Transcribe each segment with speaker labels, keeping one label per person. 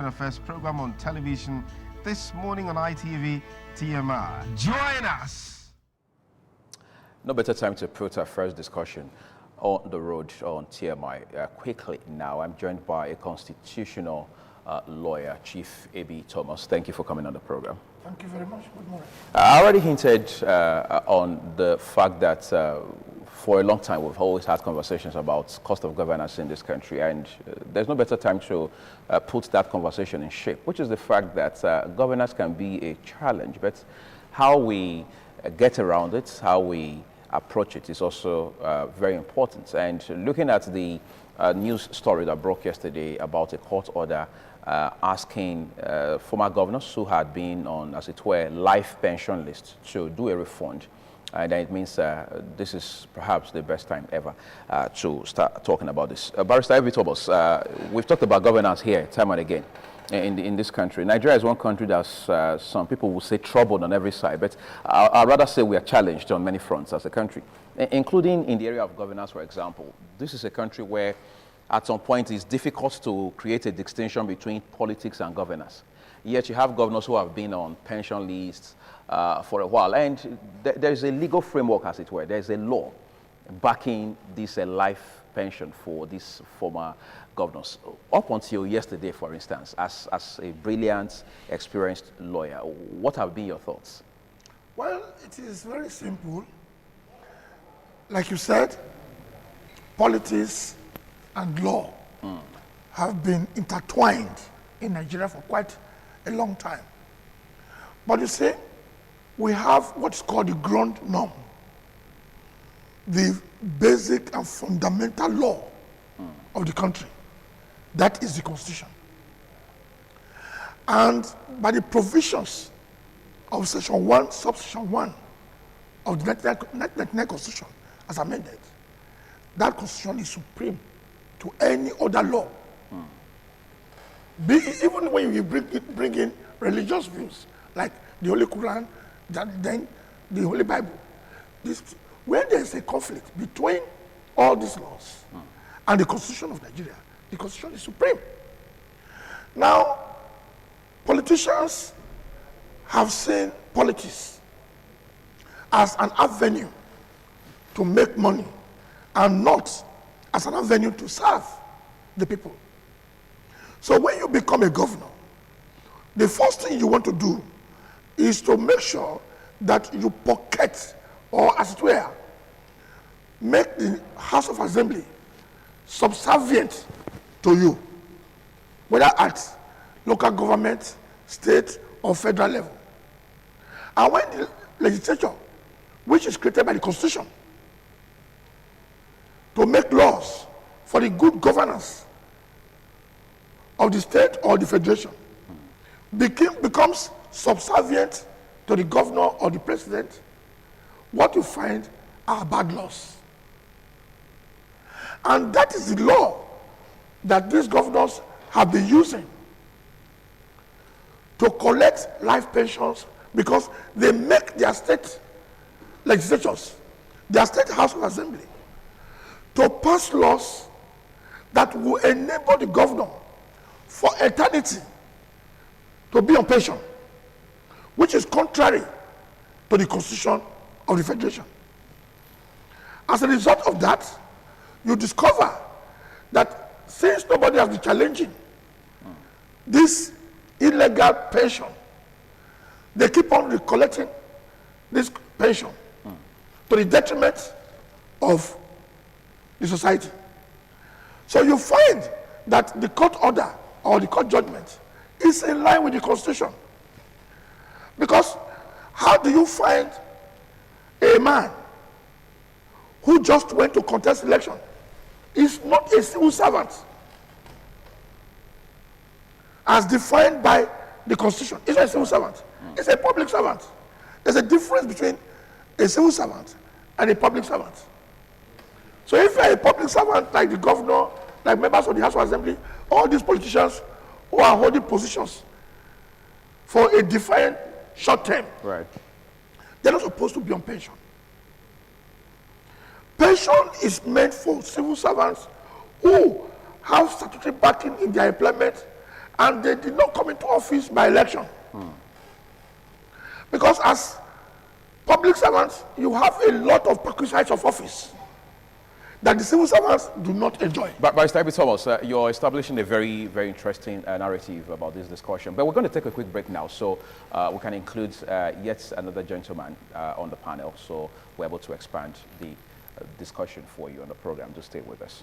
Speaker 1: The first program on television this morning on ITV TMR. Join us.
Speaker 2: No better time to put our first discussion on the road on TMI. Quickly now, I'm joined by a constitutional lawyer, Chief A.B. Thomas. Thank you for coming on the program.
Speaker 3: Thank you very much. Good morning.
Speaker 2: I already hinted on the fact that for a long time we've always had conversations about cost of governance in this country, and there's no better time to put that conversation in shape, which is the fact that governance can be a challenge, but how we get around it, how we approach it is also very important. And looking at the news story that broke yesterday about a court order asking former governors who had been on, as it were, life pension lists to do a refund. And it means this is perhaps the best time ever to start talking about this. Barrister A.B. Thomas, we've talked about governance here time and again in this country. Nigeria is one country that's some people will say troubled on every side, but I'd rather say we are challenged on many fronts as a country, including in the area of governance, for example. This is a country where at some point it's difficult to create a distinction between politics and governance. Yet you have governors who have been on pension lists for a while, and there's a legal framework, as it were. There's a law backing this life pension for these former governors. Up until yesterday, for instance, as a brilliant, experienced lawyer, what have been your thoughts?
Speaker 3: Well, it is very simple. Like you said, politics and law have been intertwined in Nigeria for quite a long time. But you see, we have what's called the ground norm, the basic and fundamental law of the country. That is the Constitution. And by the provisions of Section 1, Subsection 1 of the 1999 Constitution, as amended, that Constitution is supreme to any other law. Even when you bring in religious views, like the Holy Quran, then the Holy Bible. When there is a conflict between all these laws and the Constitution of Nigeria, the Constitution is supreme. Now, politicians have seen politics as an avenue to make money and not as an avenue to serve the people. So when you become a governor, the first thing you want to do is to make sure that you pocket, or as it were, make the House of Assembly subservient to you, whether at local government, state, or federal level. And when the legislature, which is created by the Constitution, to make laws for the good governance of the state or the federation, becomes subservient to the governor or the president, what you find are bad laws. And that is the law that these governors have been using to collect life pensions, because they make their state legislatures, their state House of Assembly, to pass laws that will enable the governor for eternity to be on pension, which is contrary to the Constitution of the Federation. As a result of that, you discover that since nobody has been challenging this illegal pension, they keep on recollecting this pension to the detriment of the society. So you find that the court order or the court judgment is in line with the Constitution. Because how do you find a man who just went to contest election is not a civil servant as defined by the Constitution? It's not a civil servant. It's a public servant. There's a difference between a civil servant and a public servant. So if you're a public servant like the governor, like members of the House of Assembly, all these politicians who are holding positions for a defined short term,
Speaker 2: Right.
Speaker 3: they're not supposed to be on pension. Pension is meant for civil servants who have statutory backing in their employment and they did not come into office by election. Because as public servants, you have a lot of perquisites of office that the civil servants do not enjoy.
Speaker 2: But Mr. Ibe Thomas, you're establishing a very, very interesting narrative about this discussion. But we're going to take a quick break now, so we can include yet another gentleman on the panel, so we're able to expand the discussion for you on the program. Just stay with us.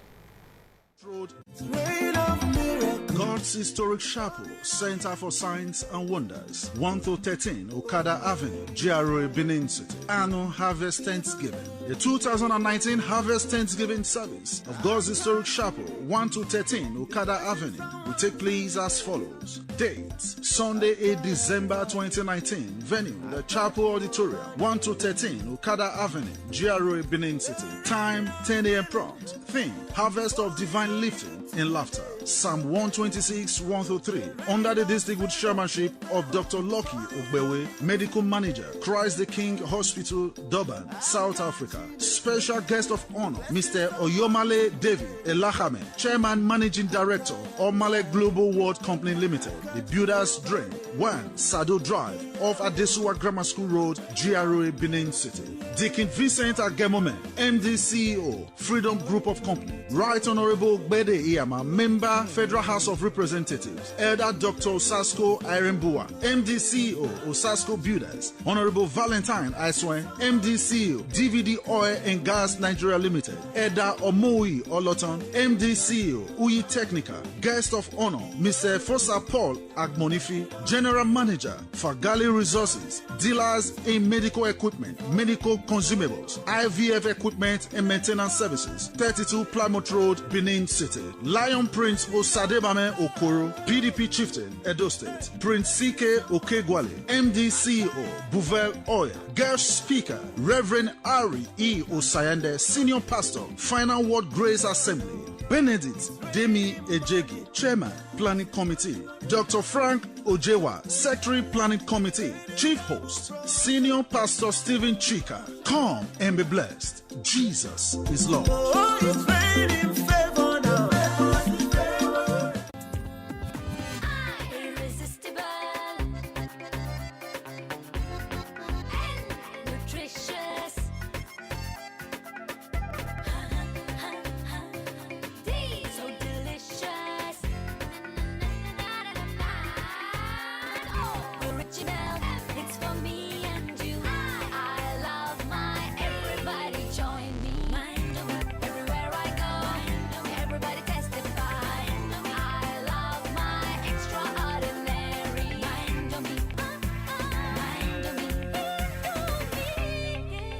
Speaker 4: God's Historic Chapel, Center for Science and Wonders, 1-13 Okada Avenue, GRA, Benin City. Annual Harvest Thanksgiving. The 2019 Harvest Thanksgiving service of God's Historic Chapel, 1-13 Okada Avenue, will take place as follows. Dates: Sunday, 8 December 2019. Venue: the Chapel Auditorium, 1-13 Okada Avenue, GRA, Benin City. Time: 10 a.m. prompt. Theme: Harvest of Divine Lifting in Laughter. Psalm 126, 1-3. Under the distinguished chairmanship of Dr. Lucky Ogbewe, Medical Manager, Christ the King Hospital, Durban, South Africa. Special guest of honor, Mr. Oyomale David Elahame, Chairman Managing Director, Omale Global World Company Limited. The Builder's Dream, 1 Sado Drive, off Adesuwa Grammar School Road, GRA, Benin City. Deacon Vincent Agemome, MD CEO, Freedom Group of Company. Right Honorable Gbede Iyama, Member, Federal House of Representatives. Elder Dr. Osasko Irembua, MD CEO, Osasko Builders. Honorable Valentine Aiswen, MD CEO, DVD Oil and Gas Nigeria Limited. Elder Omoi Oloton, MD CEO, UI Technica. Guest of honor, Mr. Fosa Paul Agmonifi, General Manager, Fagali Resources. Dealers in medical equipment, medical consumables, IVF equipment and maintenance services. 32 Plymouth Road, Benin City. Lion Prince Osadebame Okoro, PDP Chieftain, Edo State. Prince CK Okegwale, MD CEO, Bouvel Oil. Guest Speaker, Reverend Ari E. Osayende, Senior Pastor, Final Word Grace Assembly. Benedict Demi Ejegi, Chairman, Planning Committee. Dr. Frank Ojewa, Secretary, Planning Committee. Chief Host, Senior Pastor Stephen Chika. Come and be blessed. Jesus is Lord.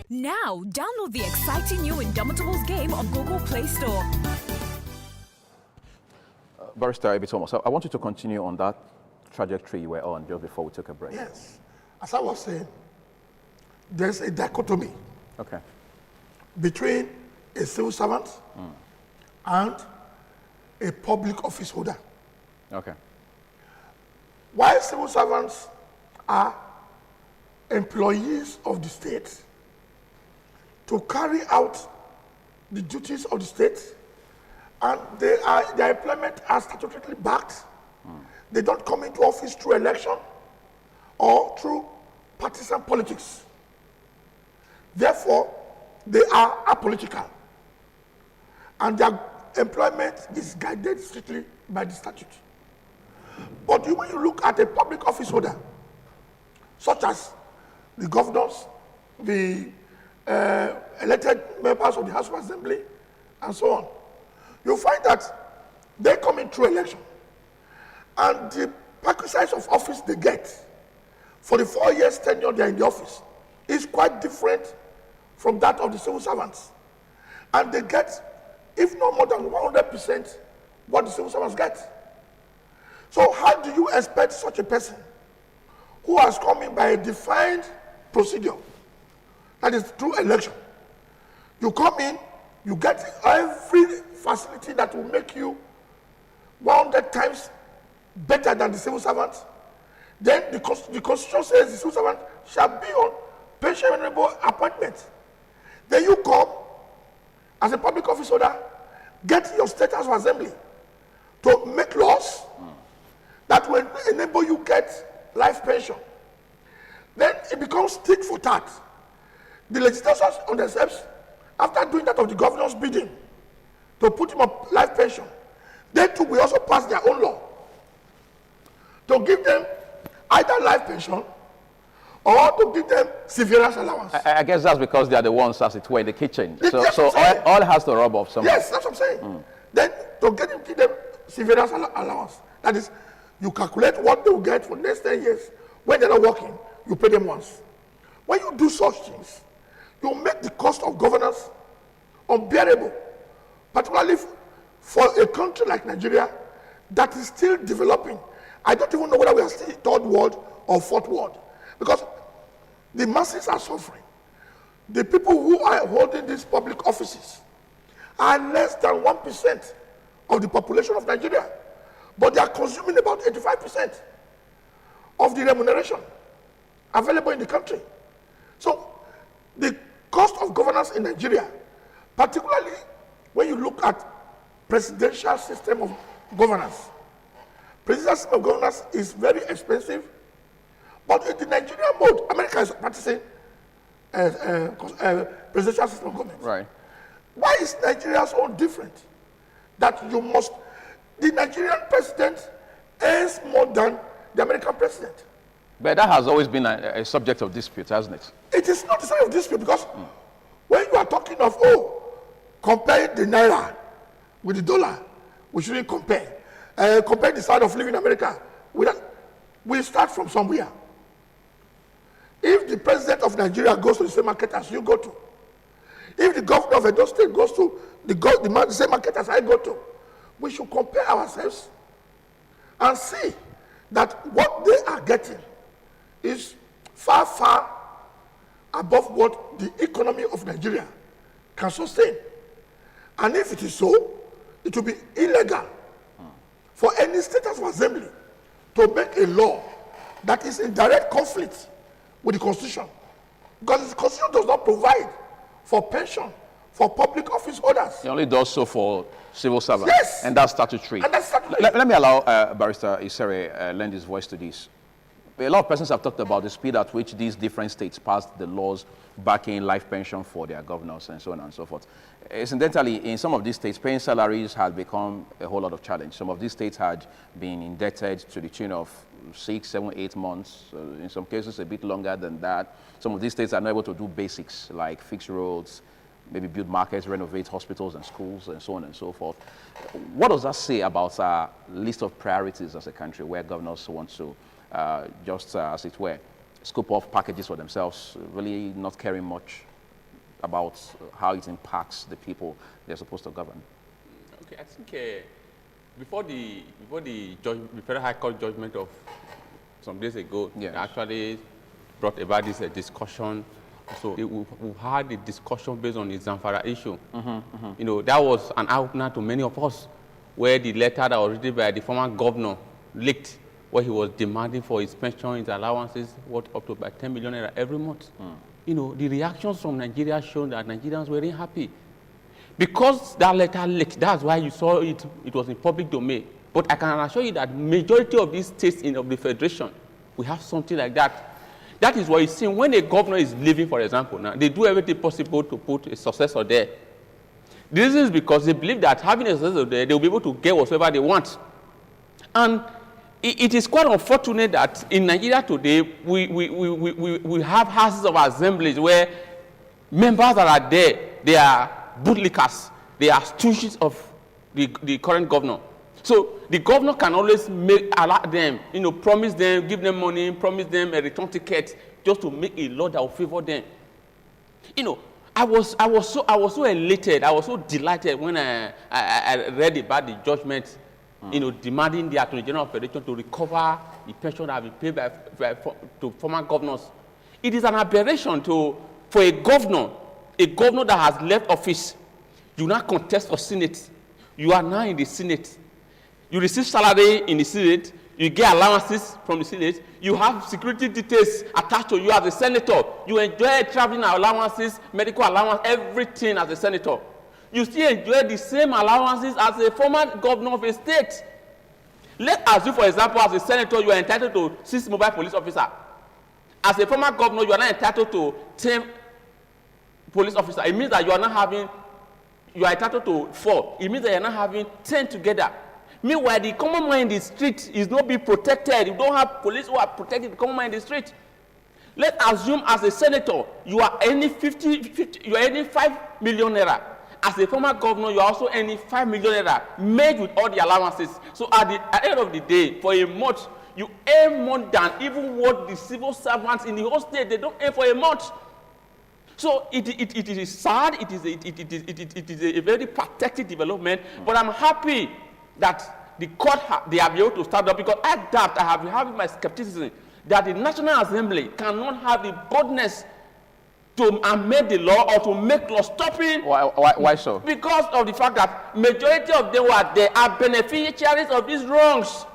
Speaker 5: Now, download the exciting new Indomitables game on Google Play Store.
Speaker 2: Barrister Ibe Thomas, I want you to continue on that trajectory you were on just before we took a break.
Speaker 3: Yes. As I was saying, there's a dichotomy between a civil servant and a public office holder.
Speaker 2: Okay.
Speaker 3: While civil servants are employees of the state to carry out the duties of the state, and their employment are statutorily backed. They don't come into office through election or through partisan politics. Therefore, they are apolitical, and their employment is guided strictly by the statute. But when you look at a public office holder, such as the governors, the elected members of the House of Assembly, and so on, you find that they come in through election, and the perquisites of office they get for the 4 years tenure they're in the office is quite different from that of the civil servants. And they get, if not more than 100%, what the civil servants get. So how do you expect such a person who has come in by a defined procedure, that is through election, you come in, you get every facility that will make you 100 times better than the civil servant, then the Constitution says the civil servant shall be on pensionable appointment. Then you come as a public office holder, get your status of assembly to make laws, that will enable you get life pension. Then it becomes tit for tat. The legislators on themselves, after doing that of the governor's bidding, to put him on life pension, they too will also pass their own law to give them either life pension or to give them severance allowance.
Speaker 2: I guess that's because they are the ones, as it were, in the kitchen.
Speaker 3: Yes,
Speaker 2: So all has to rub off somewhere.
Speaker 3: Yes, that's what I'm saying. Then to give them severance allowance, that is, you calculate what they will get for the next 10 years. When they're not working, you pay them once. When you do such things, you make the cost of governance unbearable, particularly for a country like Nigeria that is still developing. I don't even know whether we are still third world or fourth world, because the masses are suffering. The people who are holding these public offices are less than 1% of the population of Nigeria, but they are consuming about 85% of the remuneration available in the country. So the cost of governance in Nigeria, particularly when you look at presidential system of governance, presidential system of governance is very expensive, but in the Nigerian mode, America is practicing presidential system of governance.
Speaker 2: Right.
Speaker 3: Why is Nigeria so different? That you must, the Nigerian president earns more than the American president.
Speaker 2: But that has always been a subject of dispute, hasn't it?
Speaker 3: It is not a subject of dispute, because when you are talking of, compare the naira with the dollar, we shouldn't compare. Compare the standard of living in America. We start from somewhere. If the president of Nigeria goes to the same market as you go to, if the governor of Edo State goes to the same market as I go to, we should compare ourselves and see that what they are getting is far, far above what the economy of Nigeria can sustain. And if it is so, it will be illegal for any state of assembly to make a law that is in direct conflict with the Constitution. Because the Constitution does not provide for pension for public office holders.
Speaker 2: It only does so for civil servants.
Speaker 3: Yes.
Speaker 2: And that's statutory.
Speaker 3: And that's statutory.
Speaker 2: Let me allow Barrister Isere lend his voice to this. A lot of persons have talked about the speed at which these different states passed the laws backing life pension for their governors and so on and so forth. Incidentally, in some of these states, paying salaries had become a whole lot of challenge. Some of these states had been indebted to the tune of 6, 7, 8 months, in some cases a bit longer than that. Some of these states are not able to do basics like fix roads, maybe build markets, renovate hospitals and schools, and so on and so forth. What does that say about our list of priorities as a country, where governors want to as it were, scoop off packages for themselves, really not caring much about how it impacts the people they're supposed to govern?
Speaker 6: Okay, I think before the Federal High Court judgment of some days ago,
Speaker 2: yes,
Speaker 6: actually brought about this discussion. So we've had a discussion based on the Zamfara issue. You know, that was an eye-opener to many of us, where the letter that was written by the former governor leaked, where he was demanding for his pension, his allowances, worth up to about 10 million naira every month. You know, the reactions from Nigeria showed that Nigerians were very happy. Because that letter leaked, that's why you saw it was in public domain. But I can assure you that majority of these states of the Federation, we have something like that. That is what you see when a governor is leaving, for example. Now, they do everything possible to put a successor there. This is because they believe that having a successor there, they will be able to get whatever they want. And it is quite unfortunate that in Nigeria today, we have houses of assemblies where members that are there, they are bootlickers, they are stooges of the current governor. So the governor can always allow them, promise them, give them money, promise them a return ticket, just to make a law that will favor them. I was so elated, I was so delighted when I read about the judgment, demanding the Attorney General of the Federation to recover the pension that have been paid to former governors. It is an aberration for a governor that has left office. You now contest for Senate. You are now in the Senate. You receive salary in the Senate. You get allowances from the Senate. You have security details attached to you as a senator. You enjoy traveling allowances, medical allowance, everything as a senator. You still enjoy the same allowances as a former governor of a state. Let's assume, for example, as a senator, you are entitled to 6 mobile police officers. As a former governor, you are not entitled to 10 police officers. It means that you are entitled to 4. It means that you are not having 10 together. Meanwhile, the common man in the street is not being protected. You don't have police who are protecting the common man in the street. Let's assume as a senator, you are earning 50, you are earning 5 million naira. As a former governor, you are also earning 5 million naira, made with all the allowances. So at the end of the day, for a month, you earn more than even what the civil servants in the whole state, they don't earn for a month. So it is sad, it is a very pathetic development, but I'm happy that the court, they are able to stand up, because I doubt, I have been having my skepticism, that the National Assembly cannot have the boldness to amend the law or to make law stopping.
Speaker 2: Why so?
Speaker 6: Because of the fact that majority of them are beneficiaries of these wrongs.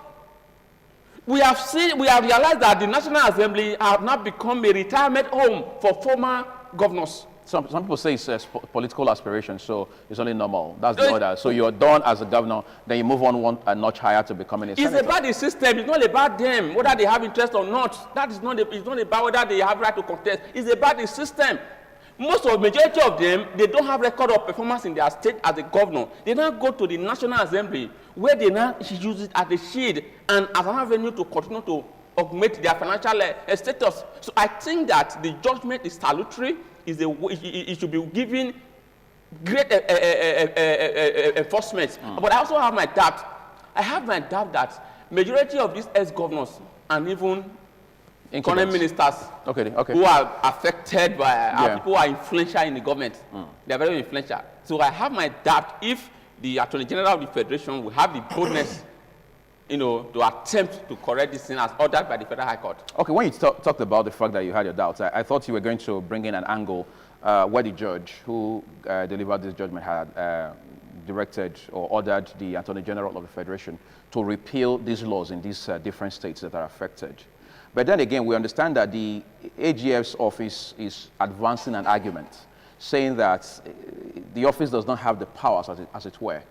Speaker 6: We have realized that the National Assembly have now become a retirement home for former governors.
Speaker 2: Some people say it's political aspiration, so it's only normal. That's the order. So you're done as a governor, then you move on a notch higher to becoming a senator.
Speaker 6: It's about the system. It's not about them, whether they have interest or not. It's not about whether they have right to contest. It's about the system. Majority of them, they don't have record of performance in their state as a governor. They now go to the National Assembly, where they now use it as a shield and as an avenue to continue to augment their financial status. So I think that the judgment is salutary. It should be given great enforcement. But I also have my doubt. I have my doubt that majority of these ex-governors and even current ministers who are affected by people who are influential in the government, they are very influential. So I have my doubt if the Attorney General of the Federation will have the boldness to attempt to correct this thing as ordered by the Federal High Court.
Speaker 2: Okay, when you talked about the fact that you had your doubts, I thought you were going to bring in an angle where the judge who delivered this judgment had directed or ordered the Attorney General of the Federation to repeal these laws in these different states that are affected. But then again, we understand that the AGF's office is advancing an argument, saying that the office does not have the powers, as it were,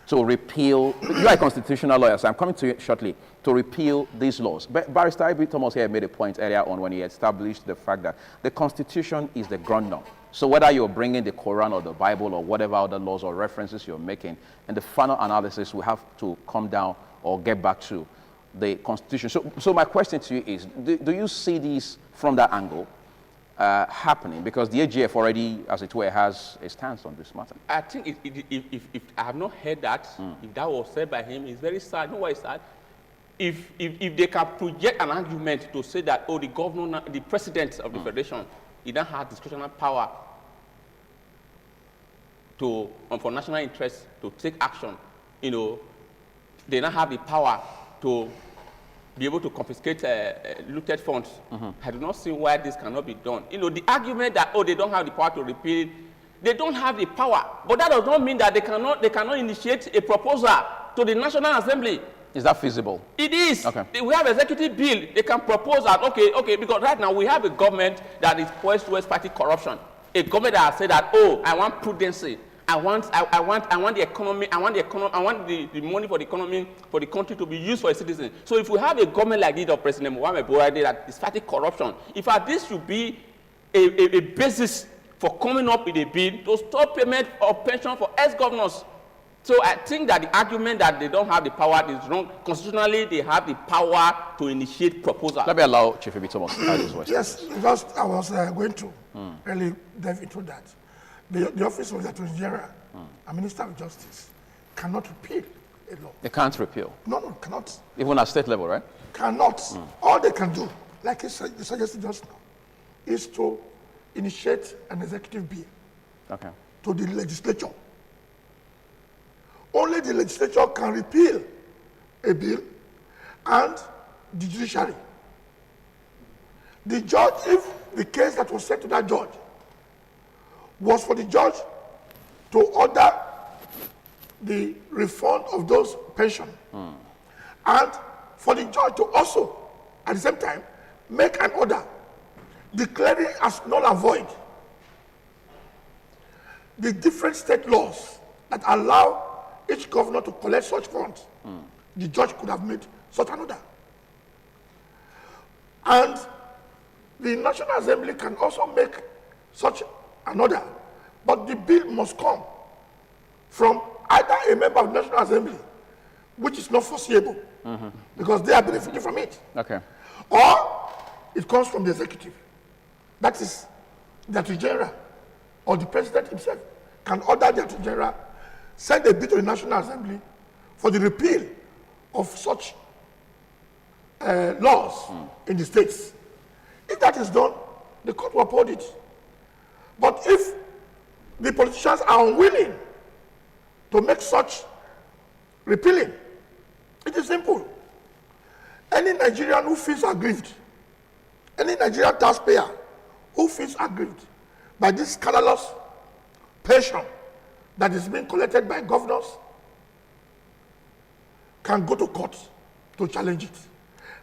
Speaker 2: to repeal. You are a constitutional lawyer, so I'm coming to you shortly, to repeal these laws. But Barrister Ibe Thomas here made a point earlier on when he established the fact that the Constitution is the ground norm. So whether you're bringing the Quran or the Bible or whatever other laws or references you're making, and the final analysis will have to come down or get back to the Constitution. So my question to you is, do you see these from that angle happening? Because the AGF already, as it were, has a stance on this matter.
Speaker 6: I think if I have not heard that, if that was said by him, it's very sad. You know why it's sad? If they can project an argument to say that, the governor, the president of the federation, he don't have discretionary power for national interest to take action, they don't have the power to be able to confiscate looted funds. I do not see why this cannot be done. The argument that, they don't have the power to repeal, they don't have the power. But that does not mean that they cannot initiate a proposal to the National Assembly.
Speaker 2: Is that feasible?
Speaker 6: It is.
Speaker 2: Okay.
Speaker 6: We have executive bill. They can propose that, okay, because right now we have a government that is poised towards fighting corruption. A government that has said that, I want prudency. I want the economy. I want the money for the economy, for the country to be used for a citizen. So if we have a government like this of President Muhammad Buhari that is fighting corruption, if this should be a basis for coming up with a bill to stop payment of pension for ex-governors. So I think that the argument that they don't have the power is wrong. Constitutionally, they have the power to initiate proposals.
Speaker 2: Let me allow Chief Ibe Thomas to add his voice.
Speaker 3: Yes, because I was going to really dive into that. The office of the Attorney General and Minister of Justice cannot repeal a law.
Speaker 2: They can't repeal?
Speaker 3: No, cannot.
Speaker 2: Even at state level, right?
Speaker 3: Cannot. All they can do, like you suggested just now, is to initiate an executive bill to the legislature. Only the legislature can repeal a bill, and the judiciary. The judge, if the case that was sent to that judge was for the judge to order the refund of those pensions, and for the judge to also, at the same time, make an order declaring as null and void the different state laws that allow each governor to collect such funds the judge could have made such an order. And the National Assembly can also make such an order, but the bill must come from either a member of the National Assembly, which is not foreseeable, because they are benefiting from it,
Speaker 2: Okay.
Speaker 3: or it comes from the executive. That is the Attorney General or the President himself can order the Attorney General send a bill to the National Assembly for the repeal of such laws in the states. If that is done, the court will uphold it. But if the politicians are unwilling to make such repealing, it is simple. Any Nigerian who feels aggrieved, any Nigerian taxpayer who feels aggrieved by this scandalous pension that is being collected by governors can go to court to challenge it.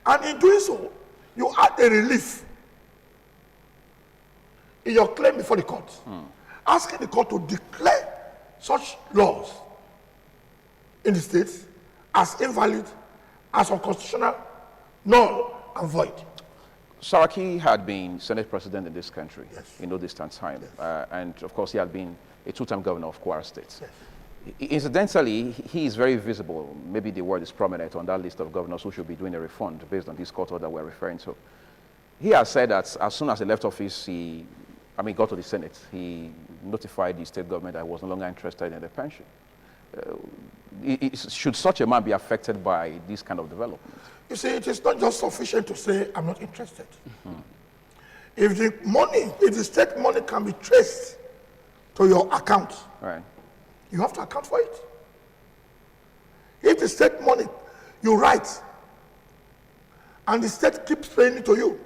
Speaker 3: And in doing so, you add a relief in your claim before the court, asking the court to declare such laws in the states as invalid, as unconstitutional, null and void.
Speaker 2: Saraki had been Senate President in this country in no distant time. And of course, he had been a two-time governor of Kwara State. Incidentally, he is very visible, maybe the word is prominent on that list of governors who should be doing a refund based on this court order we're referring to. He has said that as soon as he left office, got to the Senate, he notified the state government that he was no longer interested in the pension. Should such a man be affected by this kind of development?
Speaker 3: You see, it is not just sufficient to say, I'm not interested. If the state money can be traced to your account,
Speaker 2: Right.
Speaker 3: you have to account for it. If the state money you write and the state keeps paying it to you,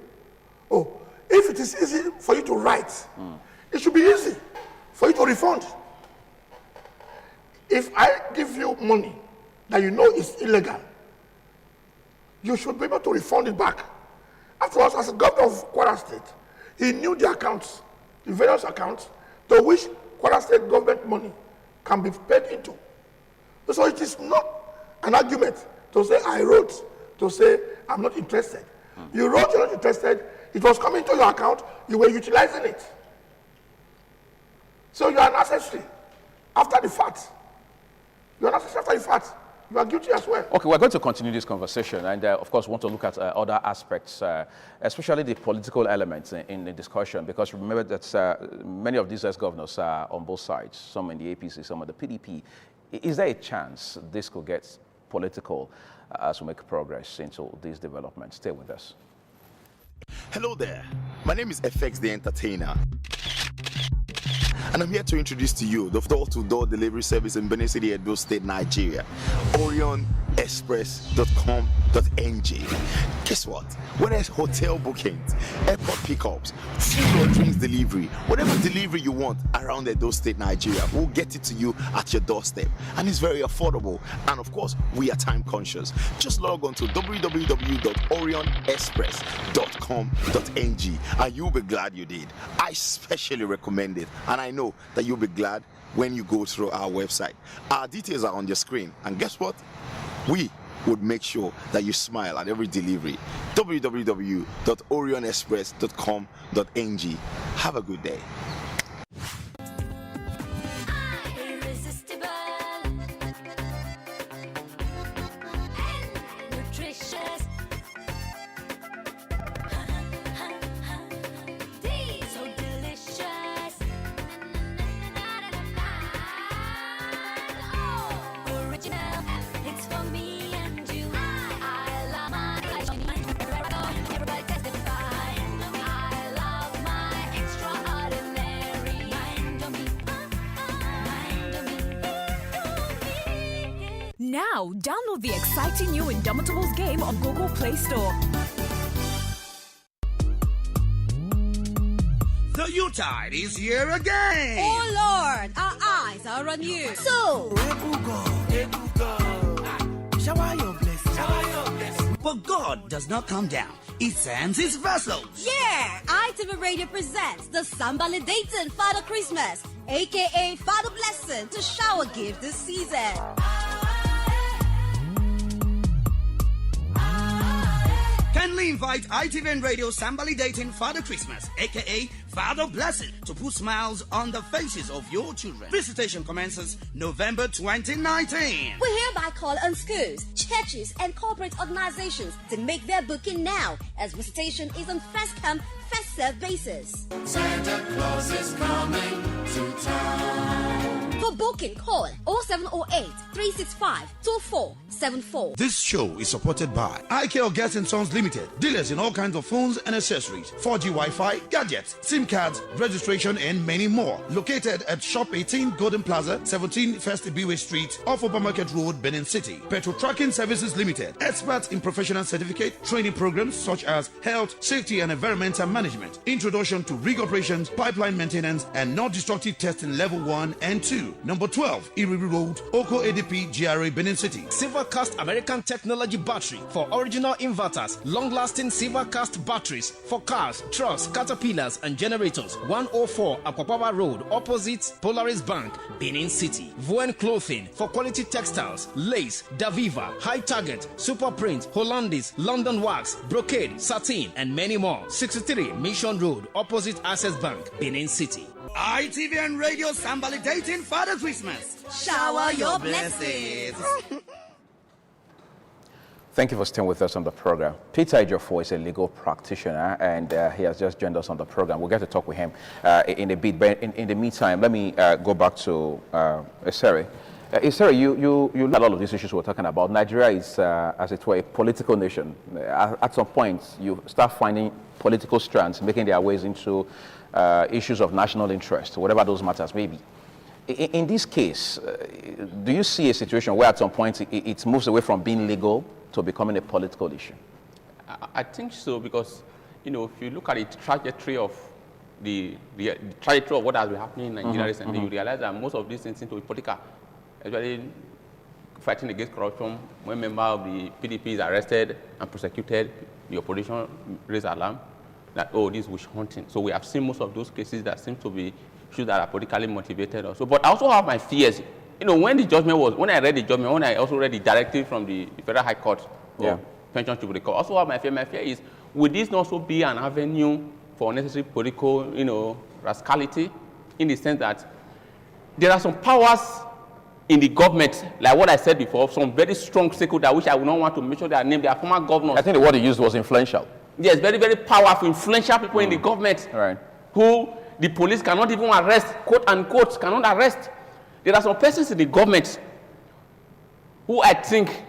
Speaker 3: if it is easy for you to write, it should be easy for you to refund. If I give you money that you know is illegal, you should be able to refund it back. After all, as a governor of Kwara State, he knew the accounts, the various accounts to which Kwara State government money can be paid into. So it is not an argument to say I wrote, to say I'm not interested. You wrote you're not interested, it was coming to your account, you were utilizing it. So you are an accessory after the fact. You are an accessory after the fact. You are guilty as well.
Speaker 2: Okay, we're going to continue this conversation and, of course, want to look at other aspects, especially the political elements in the discussion, because remember that many of these ex-governors are on both sides, some in the APC, some in the PDP. Is there a chance this could get political as we make progress into these developments? Stay with us.
Speaker 7: Hello there, my name is FX the Entertainer, and I'm here to introduce to you the door-to-door delivery service in Benin City, Edo State, Nigeria, OrionExpress.com.ng. Guess what? Whether it's hotel bookings, airport pickups, food or drinks delivery, whatever delivery you want around Edo State, Nigeria, we'll get it to you at your doorstep, and it's very affordable. And of course, we are time conscious. Just log on to www.orionexpress.com.ng and you'll be glad you did. I specially recommend it, and I know that you'll be glad when you go through our website. Our details are on your screen, and guess what? We would make sure that you smile at every delivery. www.orionexpress.com.ng. Have a good day.
Speaker 5: Now, download the exciting new Indomitables game on Google Play Store.
Speaker 8: The Yuletide is here again!
Speaker 9: Oh Lord, our eyes are on you. So,
Speaker 8: shower your blessings. But God does not come down. He sends his vessels.
Speaker 9: Yeah! ITV Radio presents the Sambalidating Father Christmas, aka Father Blessing, to shower gift this season.
Speaker 8: proudly invite ITV Radio Sambalidating Father Christmas, aka Father Blessing, to put smiles on the faces of your children. Visitation commences November 2019.
Speaker 9: We hereby call on schools, churches, and corporate organizations to make their booking now, as visitation is on first come, first served basis.
Speaker 10: Santa Claus is coming to town.
Speaker 9: For booking, call 0708 365 2474.
Speaker 4: This show is supported by IKEA Gas and Sons Limited, dealers in all kinds of phones and accessories, 4G Wi-Fi, gadgets, SIM cards, registration, and many more. Located at Shop 18 Golden Plaza, 17 First Ibiwe Street, off Uppermarket Road, Benin City. Petrol Tracking Services Limited, experts in professional certificate training programs such as health, safety, and environmental management, introduction to rig operations, pipeline maintenance, and non-destructive testing level 1 and 2. Number 12, Iriri Road, Oko ADP, GRA, Benin City.
Speaker 11: Silvercast American Technology Battery for original inverters, long-lasting Silvercast batteries for cars, trucks, caterpillars, and generators. 104 Akwapawa Road, opposite Polaris Bank, Benin City. Vuen Clothing for quality textiles, lace, Daviva, High Target, Super Print, Hollandis, London Wax, Brocade, Satin, and many more. 63 Mission Road, opposite Access Bank, Benin City.
Speaker 8: ITV and Radio Sambalidating Father Christmas.
Speaker 9: Shower your blessings.
Speaker 2: Thank you for staying with us on the program. Peter Ejiofor is a legal practitioner, and he has just joined us on the program. We'll get to talk with him in a bit. But in the meantime, let me go back to Esere. Esere, you look at all of these issues we're talking about. Nigeria is, as it were, a political nation. At some point, you start finding political strands making their ways into issues of national interest, whatever those matters may be. In this case, do you see a situation where at some point it moves away from being legal to becoming a political issue?
Speaker 6: I think so, because, you know, if you look at the trajectory of the trajectory of what has been happening in Nigeria recently, you realize that most of these things seem to be political, especially fighting against corruption. When a member of the PDP is arrested and prosecuted, the opposition raise alarm that, oh, this is witch hunting. So we have seen most of those cases that seem to be issues that are politically motivated also. But I also have my fears. You know, when I read the judgment, when I also read the directive from the Federal High Court, pension to the court, I also have my fear. My fear is, would this not also be an avenue for unnecessary political, you know, rascality, in the sense that there are some powers in the government, like what I said before, some very strong stakeholders, which I would not want to mention their name, they are former governors.
Speaker 2: I think the word you used was influential.
Speaker 6: Yes, very, very powerful, influential people in the government, who the police cannot even arrest, quote unquote, cannot arrest. There are some persons in the government who I think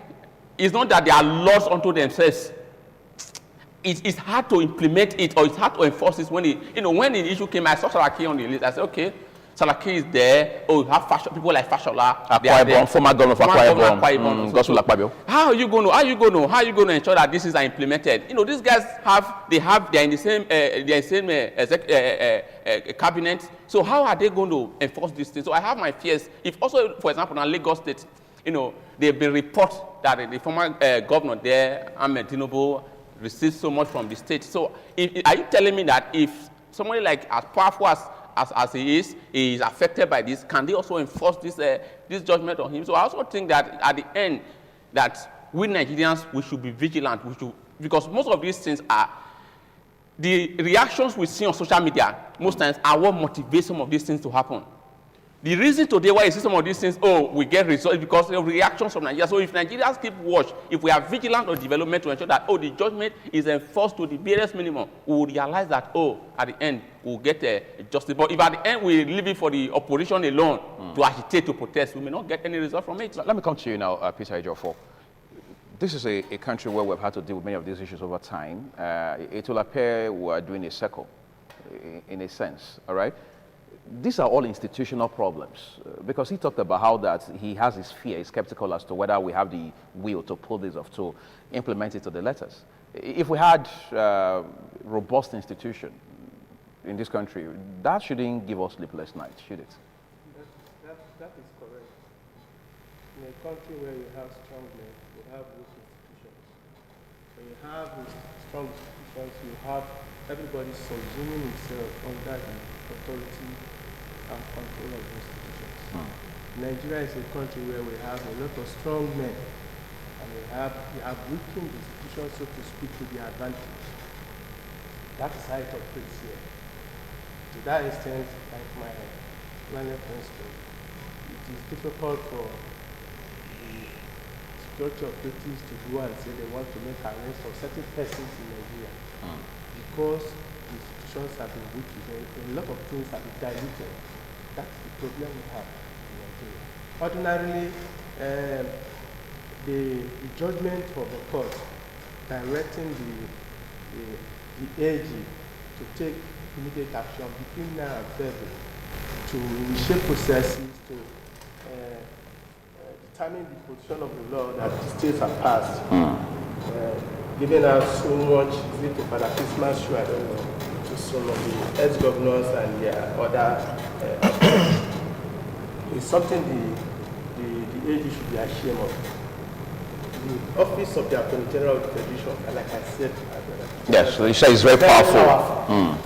Speaker 6: it's not that they are laws unto themselves. It's hard to implement it, or it's hard to enforce it. When when the issue came, I saw Salaki on the list. I said, okay, Salaki is there. Oh, you have fashion, people like Fashola,
Speaker 2: former governor of Akwa Ibom.
Speaker 6: How are you going to ensure that this is implemented? You know, these guys they're in the same cabinet. So how are they going to enforce these things? So I have my fears. If also, for example, in Lagos State, you know, there have been reports that the former governor there, Ahmed Tinubu, received so much from the state. So are you telling me that if somebody like as powerful as he is affected by this, can they also enforce this judgment on him? So I also think that at the end, that we Nigerians, we should be vigilant. Because most of these things are, the reactions we see on social media, most times, are what motivates some of these things to happen. The reason today why you see some of these things, we get results, because of reactions from Nigeria. So if Nigerians keep watch, if we are vigilant on development to ensure that, the judgment is enforced to the barest minimum, we will realize that, at the end, we'll get justice. But if at the end we leave it for the opposition alone to agitate, to protest, we may not get any result from it.
Speaker 2: Let me come to you now, Peter Ejiofor. This is a country where we've had to deal with many of these issues over time. It will appear we are doing a circle, in a sense, all right? These are all institutional problems, because he talked about how that he has his fear, he's skeptical as to whether we have the will to pull this off, to implement it to the letters. If we had robust institution in this country, that shouldn't give us sleepless nights, should it?
Speaker 12: That is correct. In a country where you have strong men, you have weak institutions. When you have strong institutions, you have everybody subsuming himself under the authority and control of institutions. Nigeria is a country where we have a lot of strong men and you have weakened the institution, so to speak, to their advantage. That is how it operates here. To that extent, like my learned principle, it is difficult for the security operatives to go and say they want to make arrests of certain persons in Nigeria because the institutions have been weak. A lot of things have been diluted. That's the problem we have in Nigeria. Ordinarily, the judgment of the court directing the AG to take immediate action between now and February to initiate processes to determine the position of the law that the states have passed, giving us so much, is it to Father Christmas show, I don't know, to some of the ex-governors and their other it's something the AG should be ashamed of. The office of the Attorney General of the Federation, like I said,
Speaker 2: yes, so you say it's very powerful.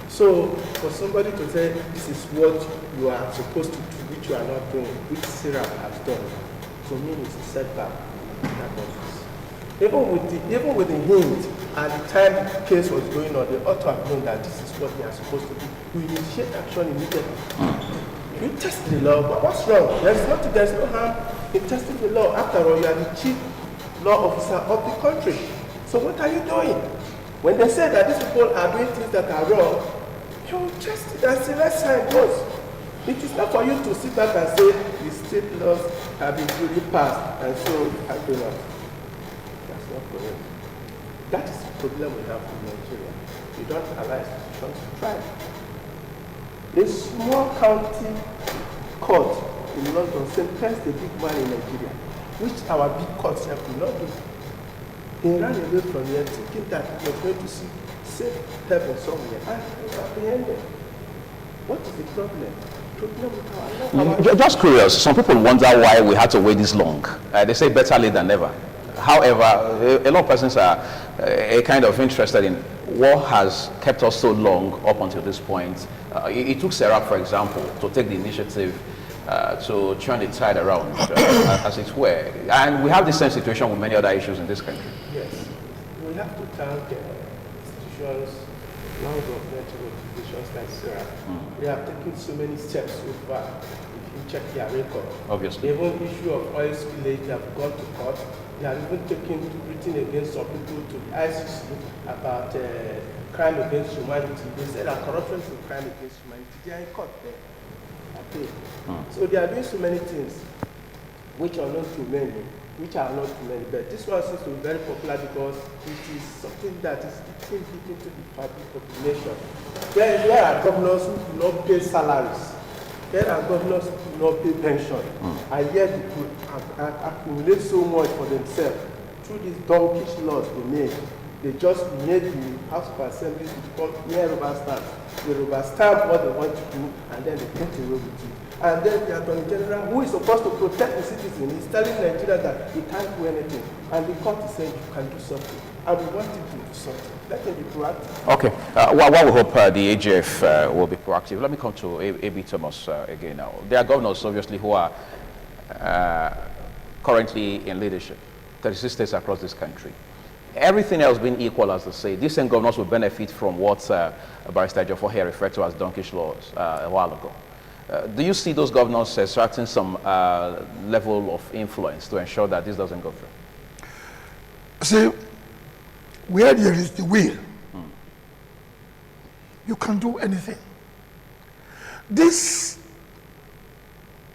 Speaker 12: So for somebody to say this is what you are supposed to do, which you are not doing, which Sarah has done, to me it's a setback in that office. Even with the hint at the time the case was going on, they ought to have known that this is what they are supposed to do. You initiate action immediately. You test the law, but what's wrong? There's no harm in testing the law. After all, you are the chief law officer of the country. So what are you doing? When they say that these people are doing things that are wrong, you test it and see let's how it goes. It is not for you to sit back and say the state laws have been fully passed and so I do not. That's not correct. That is the problem we have in Nigeria. You don't allow institutions to try. A small county court in London sentenced a big man in Nigeria, which our big courts have not do. He ran away from here thinking that he was going to see safe heaven somewhere, and he was apprehended. What is the problem?
Speaker 2: Just curious, some people wonder why we had to wait this long. They say better late than never. However, a lot of persons are kind of interested in what has kept us so long up until this point. It took Sarah, for example, to take the initiative to turn the tide around, as it were. And we have the same situation with many other issues in this country.
Speaker 12: Yes. We have to thank institutions, non-governmental organizations like Sarah. They have taken so many steps so far. If you check their record.
Speaker 2: Obviously.
Speaker 12: Even issue of oil spillage, they have gone to court. They have even written against some people to the ICC about crime against humanity. They said that corruption is a crime against humanity. They are in court there. Okay. So they are doing so many things which are not too many, but this one seems to be very popular because it is something that is eating deep into the fabric of the nation. There are governors who do not pay salaries. There are governors who do not pay pension. And yet they could accumulate so much for themselves through these donkish laws they made. They just made the House of Assembly to become mere rubber stamp. They rubber stamp what they want to do, and then they get away with it. And then the Attorney General, who is supposed to protect the citizen, is telling Nigeria that he can't do anything. And the court is saying you can do something. And we want him to do something. Let him be proactive.
Speaker 2: Okay. Well, we hope the AGF will be proactive. Let me come to A.B. Thomas again now. There are governors, obviously, who are currently in leadership, 36 states across this country. Everything else being equal, as they say, these same governors will benefit from what Barrister Jofo here referred to as donkish laws a while ago. Do you see those governors exerting some level of influence to ensure that this doesn't go through?
Speaker 3: See, where there is the will, you can do anything. This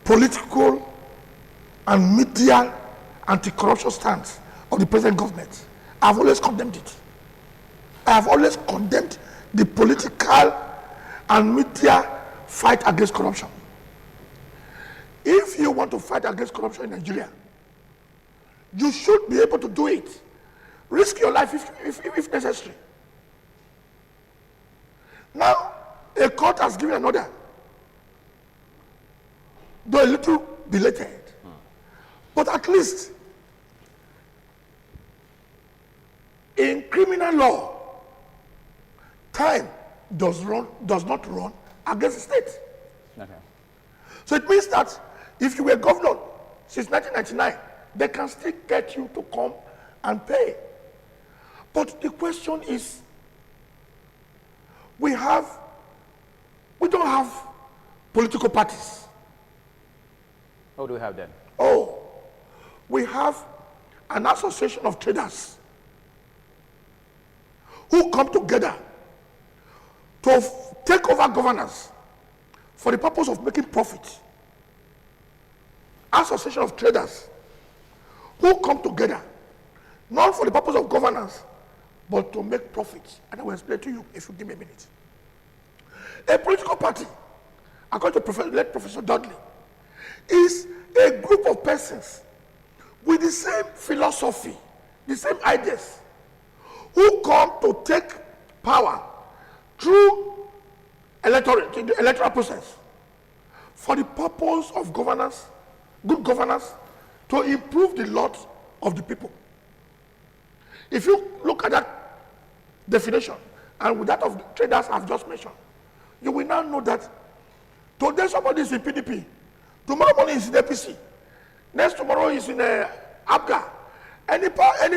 Speaker 3: political and media anti-corruption stance of the present government, I've always condemned it. I have always condemned the political and media fight against corruption. If you want to fight against corruption in Nigeria, you should be able to do it. Risk your life if necessary. Now, a court has given an order, though a little belated, but at least in criminal law, time does not run against the state. Okay. So it means that if you were governor since 1999, they can still get you to come and pay. But the question is, we don't have political parties.
Speaker 2: What do we have then?
Speaker 3: Oh, we have an association of traders who come together to take over governance for the purpose of making profit. Association of traders who come together not for the purpose of governance but to make profit. And I will explain to you if you give me a minute. A political party, according to late Professor Dudley, is a group of persons with the same philosophy, the same ideas, who come to take power through the electoral process for the purpose of governance, good governance, to improve the lot of the people. If you look at that definition, and with that of the traders I've just mentioned, you will now know that today somebody is in PDP, tomorrow morning is in APC, next tomorrow is in APGA. Any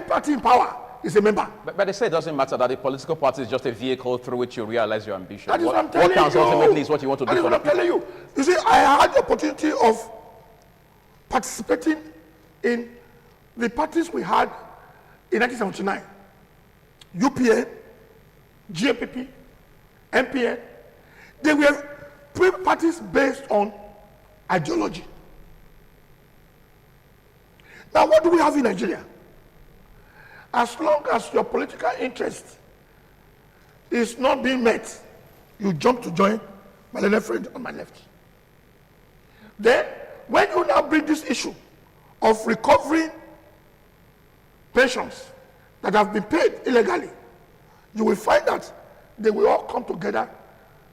Speaker 3: party in power is a member.
Speaker 2: But they say it doesn't matter, that the political party is just a vehicle through which you realize your ambition.
Speaker 3: That is what I'm telling you.
Speaker 2: What counts ultimately is what you want to do.
Speaker 3: That is what I'm telling you. You see, I had the opportunity of participating in the parties we had in 1979. UPN, GAPP, MPN. They were parties based on ideology. Now, what do we have in Nigeria? As long as your political interest is not being met, you jump to join my little friend on my left. Then, when you now bring this issue of recovering pensions that have been paid illegally, you will find that they will all come together.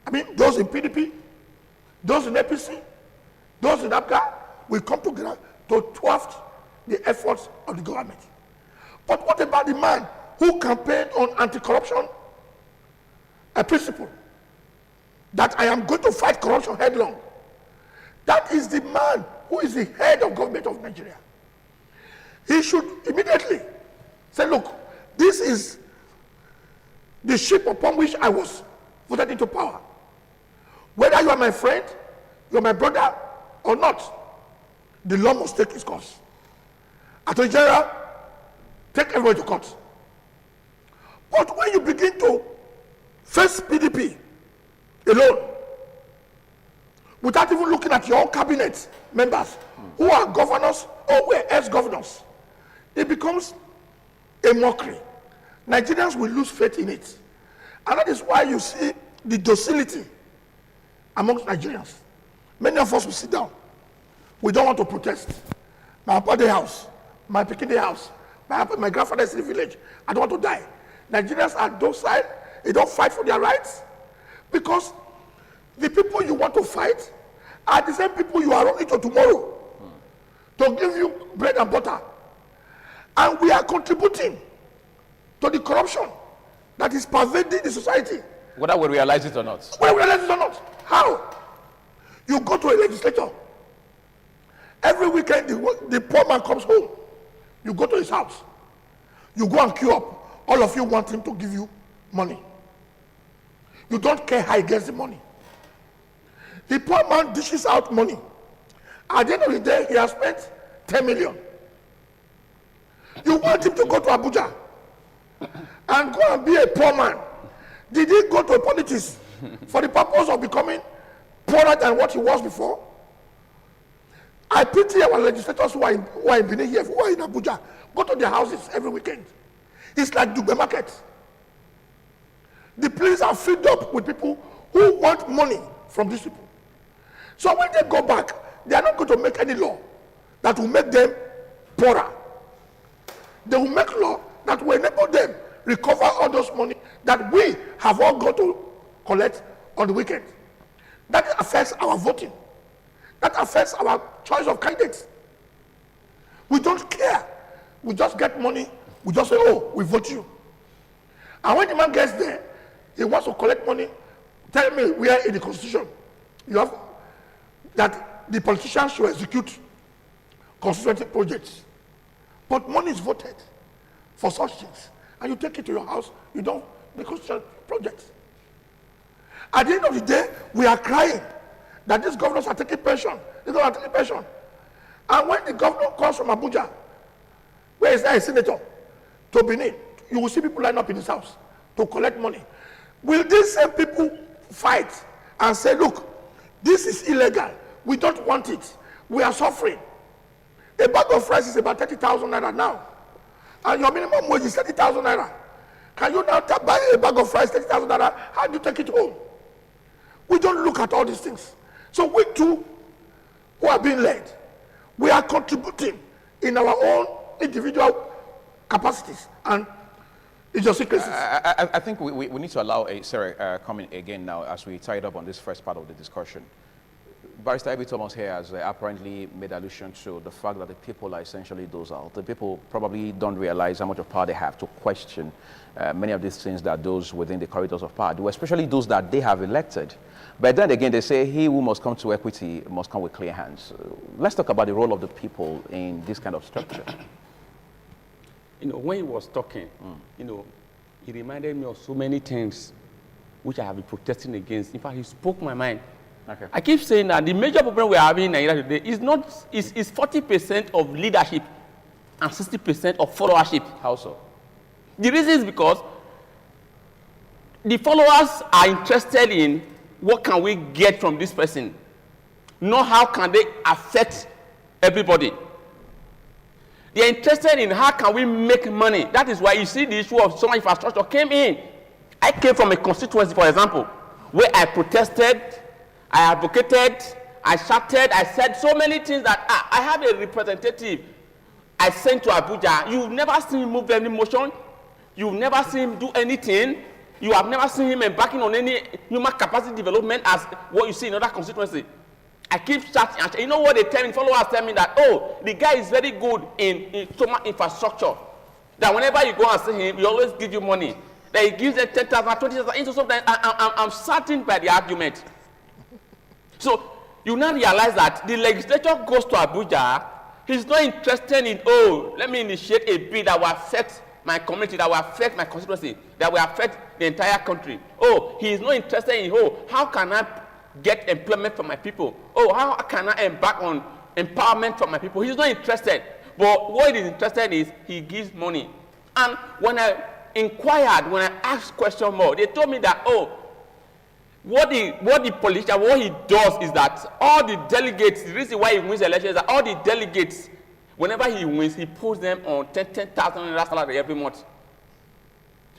Speaker 3: I mean, those in PDP, those in APC, those in APGA will come together to thwart the efforts of the government. But what about the man who campaigned on anti-corruption, a principle that I am going to fight corruption headlong? That is the man who is the head of government of Nigeria. He should immediately say, look, this is the ship upon which I was voted into power. Whether you are my friend, you are my brother or not, the law must take its course. Attorney General, take everybody to court. But when you begin to face PDP alone, without even looking at your own cabinet members who are governors or who are ex-governors, it becomes a mockery. Nigerians will lose faith in it. And that is why you see the docility amongst Nigerians. Many of us will sit down. We don't want to protest. My father's house, my Pekinde house, my grandfather's in the village. I don't want to die. Nigerians are docile. They don't fight for their rights because the people you want to fight are the same people you are running to tomorrow to give you bread and butter. And we are contributing to the corruption that is pervading the society.
Speaker 2: Whether we realize it or not.
Speaker 3: Whether we realize it or not. How? You go to a legislator. Every weekend, the poor man comes home. You go to his house. You go and queue up. All of you want him to give you money. You don't care how he gets the money. The poor man dishes out money. At the end of the day, he has spent 10 million. You want him to go to Abuja and go and be a poor man. Did he go to politics for the purpose of becoming poorer than what he was before? I pity our legislators who are in Benin here, who are in Abuja. Go to their houses every weekend. It's like Dugbe Market. The place are filled up with people who want money from these people. So when they go back, they are not going to make any law that will make them poorer. They will make law that will enable them recover all those money that we have all got to collect on the weekend. That affects our voting. That affects our choice of candidates. We don't care. We just get money. We just say, oh, we vote you. And when the man gets there, he wants to collect money. Tell me where in the constitution you have that the politicians should execute constituency projects. But money is voted for such things. And you take it to your house, you don't make construction projects. At the end of the day, we are crying that these governors are taking pension. These governors are taking pension. And when the governor comes from Abuja, where is there a senator, to Benin, you will see people line up in his house to collect money. Will these same people fight and say, look, this is illegal. We don't want it. We are suffering. A bag of rice is about 30,000 naira now. And your minimum wage is 30,000 naira. Can you now buy a bag of rice, 30,000 naira? How do you take it home? We don't look at all these things. So we too, who are being led, we are contributing in our own individual capacities and idiosyncrasies.
Speaker 2: I think we need to allow Sarah comment again now as we tie it up on this first part of the discussion. Barrister Ivy Thomas here has apparently made allusion to the fact that the people are essentially docile. The people probably don't realize how much of power they have to question many of these things that those within the corridors of power do, especially those that they have elected. But then again, they say he who must come to equity must come with clear hands. Let's talk about the role of the people in this kind of structure.
Speaker 6: You know, when he was talking, you know, he reminded me of so many things which I have been protesting against. In fact, he spoke my mind.
Speaker 2: Okay.
Speaker 6: I keep saying that the major problem we are having in Nigeria today is 40% of leadership and 60% of followership.
Speaker 2: How so?
Speaker 6: The reason is because the followers are interested in what can we get from this person, not how can they affect everybody. They are interested in how can we make money. That is why you see the issue of solar infrastructure came in. I came from a constituency, for example, where I protested, I advocated, I shouted, I said so many things that I have a representative I sent to Abuja. You've never seen him move any motion. You've never seen him do anything. You have never seen him embarking on any human capacity development as what you see in other constituencies. I keep shouting. You know what they tell me? Followers tell me that, oh, the guy is very good in stomach infrastructure. That whenever you go and see him, he always gives you money. That he gives them 10,000, 20,000. Sometimes I'm saddened by the argument. So you now realize that the legislature goes to Abuja. He's not interested in, oh, let me initiate a bill that will affect my community, that will affect my constituency, that will affect the entire country. Oh, he is not interested in, oh, how can I get employment for my people? Oh, how can I embark on empowerment for my people? He's not interested. But what he is interested in is he gives money. And when I inquired, when I asked questions more, they told me that, oh, what the politician, what he does is that all the delegates, the reason why he wins the election is that all the delegates, whenever he wins, he puts them on 10,000 salary every month.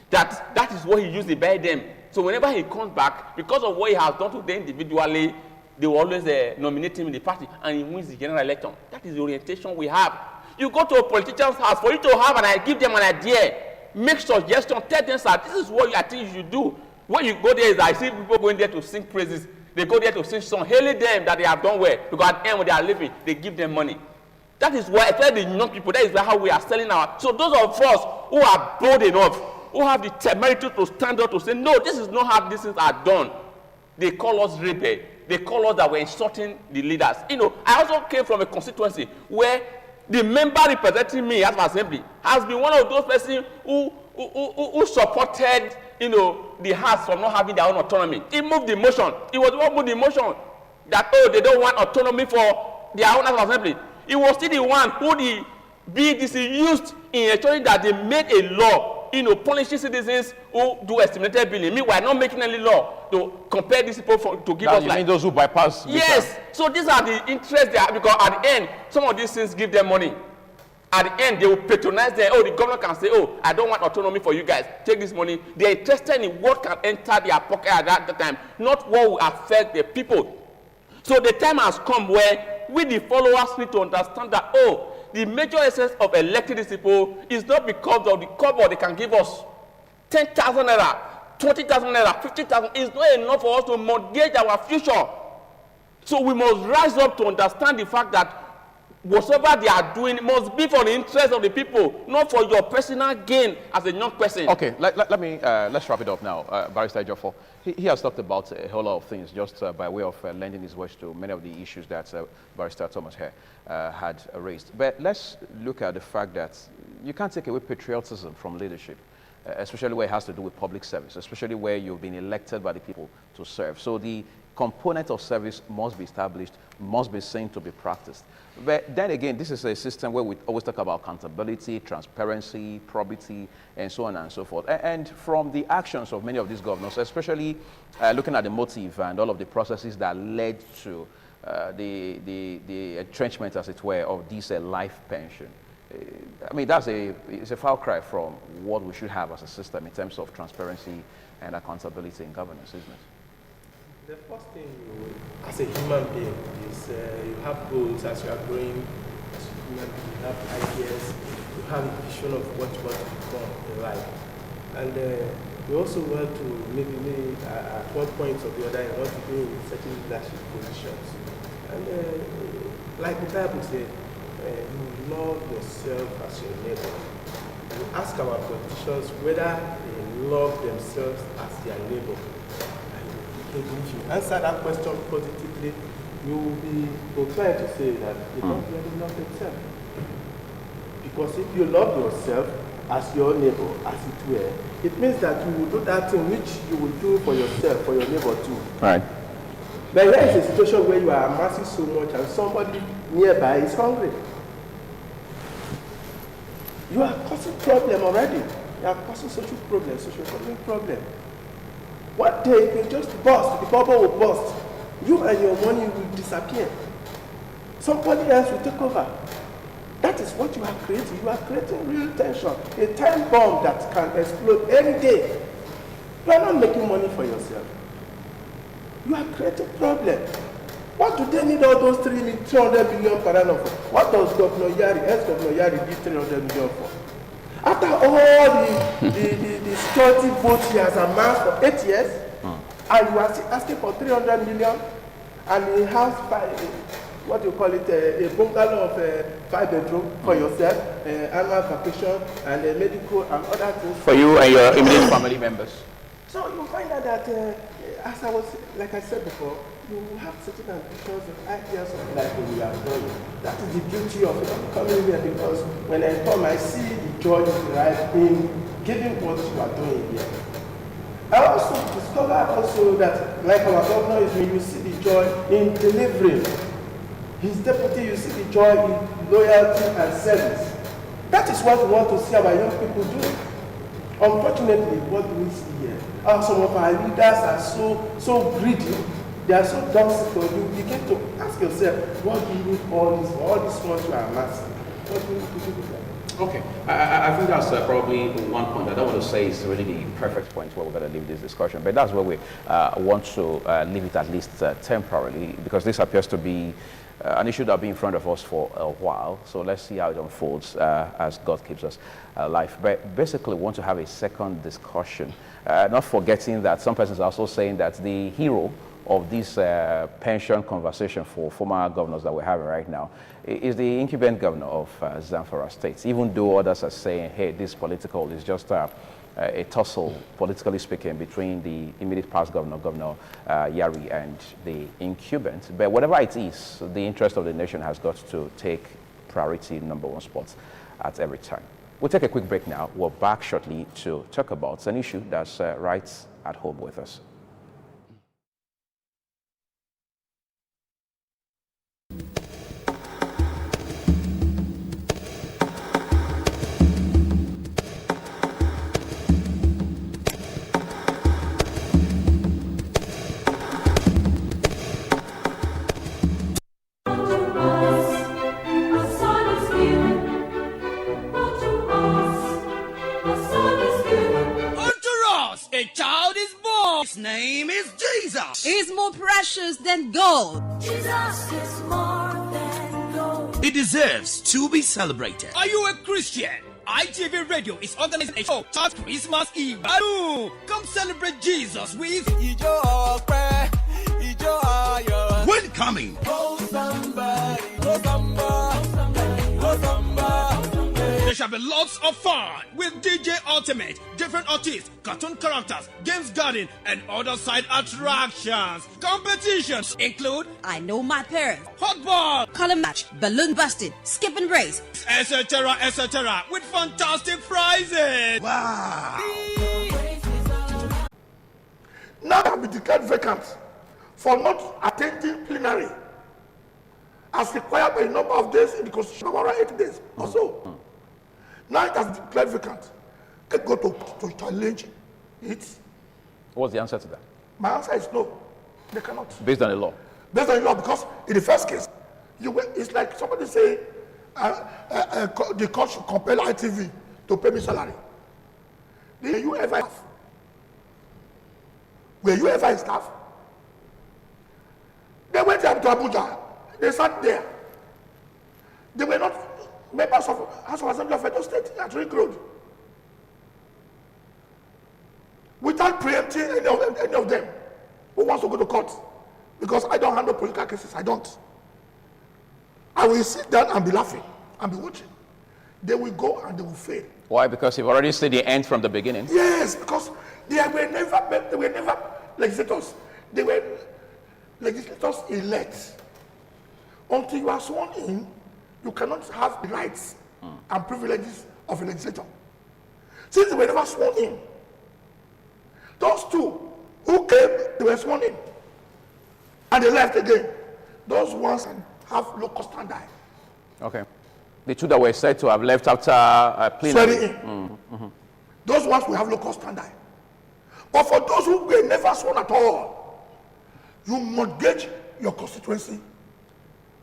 Speaker 6: That is what he uses to buy them. So whenever he comes back, because of what he has done to them individually, they will always nominate him in the party, and he wins the general election. That is the orientation we have. You go to a politician's house, for you to have and give them an idea, make suggestions, tell them, sir, this is what I think you should do. When you go there, I see people going there to sing praises. They go there to sing songs, hailing them that they have done well, because at the end when they are living, they give them money. That is why, especially the young people, that is how we are selling our. So those of us who are bold enough, who have the temerity to stand up to say, no, this is not how these things are done. They call us rebel. They call us that we're insulting the leaders. You know, I also came from a constituency where the member representing me as an assembly has been one of those persons who supported, you know, the House from not having their own autonomy. He moved the motion. He was the one who moved the motion that, oh, they don't want autonomy for their own assembly. He was still the one who the BDC used in ensuring that they made a law, you know, punishing citizens who do estimated billing. Meanwhile, not making any law to compare these people to give us
Speaker 2: life. You mean those who bypass?
Speaker 6: Yes. So these are the interests they have, because at the end, some of these things give them money. At the end, they will patronize them. Oh, the governor can say, oh, I don't want autonomy for you guys. Take this money. They are interested in what can enter their pocket at that time, not what will affect the people. So the time has come where we, the followers, need to understand that, oh, the major essence of electing these people is not because of the cover they can give us. 10,000 naira, 20,000 naira, 50,000 is not enough for us to mortgage our future. So we must rise up to understand the fact that whatever they are doing must be for the interest of the people, not for your personal gain as a young person.
Speaker 2: Okay, let's wrap it up now. Barrister Ejiofor, he has talked about a whole lot of things just by way of lending his voice to many of the issues that Barrister Thomas here had raised. But let's look at the fact that you can't take away patriotism from leadership, especially where it has to do with public service, especially where you've been elected by the people to serve. So the component of service must be established, must be seen to be practiced. But then again, this is a system where we always talk about accountability, transparency, probity, and so on and so forth. And from the actions of many of these governors, especially looking at the motive and all of the processes that led to the entrenchment, as it were, of this life pension, I mean, it's a far cry from what we should have as a system in terms of transparency and accountability in governance, isn't it?
Speaker 12: The first thing as a human being is you have goals as you are growing. As a human being, you have ideas, you have a vision of what you want to become in life. And you also want to maybe at one point or the other, you want to be in certain leadership positions. And like the Bible says, you love yourself as your neighbor. You ask our politicians whether they love themselves as their neighbor. If you answer that question positively, you will be inclined to say that you don't really love yourself. Because if you love yourself as your neighbor, as it were, it means that you will do that thing which you will do for yourself, for your neighbor too.
Speaker 2: Right.
Speaker 12: But here is a situation where you are amassing so much and somebody nearby is hungry. You are causing problem already. You are causing social problem, social-economic problem. One day it will just burst, the bubble will burst. You and your money will disappear. Somebody else will take over. That is what you are creating. You are creating real tension, a time bomb that can explode any day. You are not making money for yourself. You are creating problem. What do they need all those 300 billion per annum for? What does Governor Yari, ex-Governor Yari, need 300 million for? After all the security votes he has amassed for 8 years, and you are still asking for 300 million, and he has a bungalow of 5 bedrooms for yourself, annual vacation, and medical and other things.
Speaker 2: For you and your immediate family members.
Speaker 12: So you find out that, like I said before, you have certain ambitions and ideas of life when you are growing. That is the beauty of coming here, because when I come, I see the joy right in giving what you are doing here. I also discover that, like our governor is doing, you see the joy in delivering. His deputy, you see the joy in loyalty and service. That is what we want to see our young people do. Unfortunately, what do we see here? Some of our leaders are so greedy. They are so dumb. You begin to ask yourself, what do you need all this ones you are amassing? What do you need to do with that?
Speaker 2: Okay, I think that's probably one point. I don't want to say it's really the perfect point where we're going to leave this discussion, but that's where we want to leave it, at least temporarily, because this appears to be an issue that will be in front of us for a while. So let's see how it unfolds as God keeps us alive. But basically, we want to have a second discussion, not forgetting that some persons are also saying that the hero of this pension conversation for former governors that we're having right now is the incumbent governor of Zamfara State, even though others are saying, hey, this political is just a tussle, politically speaking, between the immediate past governor, Governor Yari, and the incumbent. But whatever it is, the interest of the nation has got to take priority #1 spots at every time. We'll take a quick break now. We're back shortly to talk about an issue that's right at home with us.
Speaker 9: Is more precious than gold.
Speaker 10: Jesus is more than gold.
Speaker 8: It deserves to be celebrated. Are you a Christian? ITV Radio is organizing a show called Christmas Eve. Come celebrate Jesus with Welcoming.
Speaker 10: Oh, somebody, oh, somebody.
Speaker 11: There shall be lots of fun with DJ Ultimate, different artists, cartoon characters, games garden, and other side attractions. Competitions include
Speaker 9: I Know My Parents,
Speaker 11: hot ball,
Speaker 9: color match, balloon busting, skip and race,
Speaker 11: etc., with fantastic prizes.
Speaker 3: Wow. Now I have been declared vacant for not attending plenary as required by a number of days in the Constitution, around 8 days or so. Now it has declared vacant. I go to challenge it.
Speaker 2: What's the answer to that?
Speaker 3: My answer is no. They cannot.
Speaker 2: Based on the law?
Speaker 3: Based on the law, because in the first case, it's like somebody saying the court should compel ITV to pay me salary. Were you ever in staff? They went up to Abuja. They sat there. They were not members of House of Assembly of Edo State at Ring Road. Without preempting any of them who wants to go to court. Because I don't handle political cases. I don't. I will sit down and be laughing and be watching. They will go and they will fail.
Speaker 2: Why? Because you've already seen the end from the beginning?
Speaker 3: Yes, because they were never legislators. They were legislators elect. Until you are sworn in, you cannot have the rights and privileges of a legislator. Since they were never sworn in, those two who came, they were sworn in. And they left again. Those ones have local standard.
Speaker 2: Okay. The two that were said to have left after plenary.
Speaker 3: Those ones will have local standard. But for those who were never sworn at all, you mortgage your constituency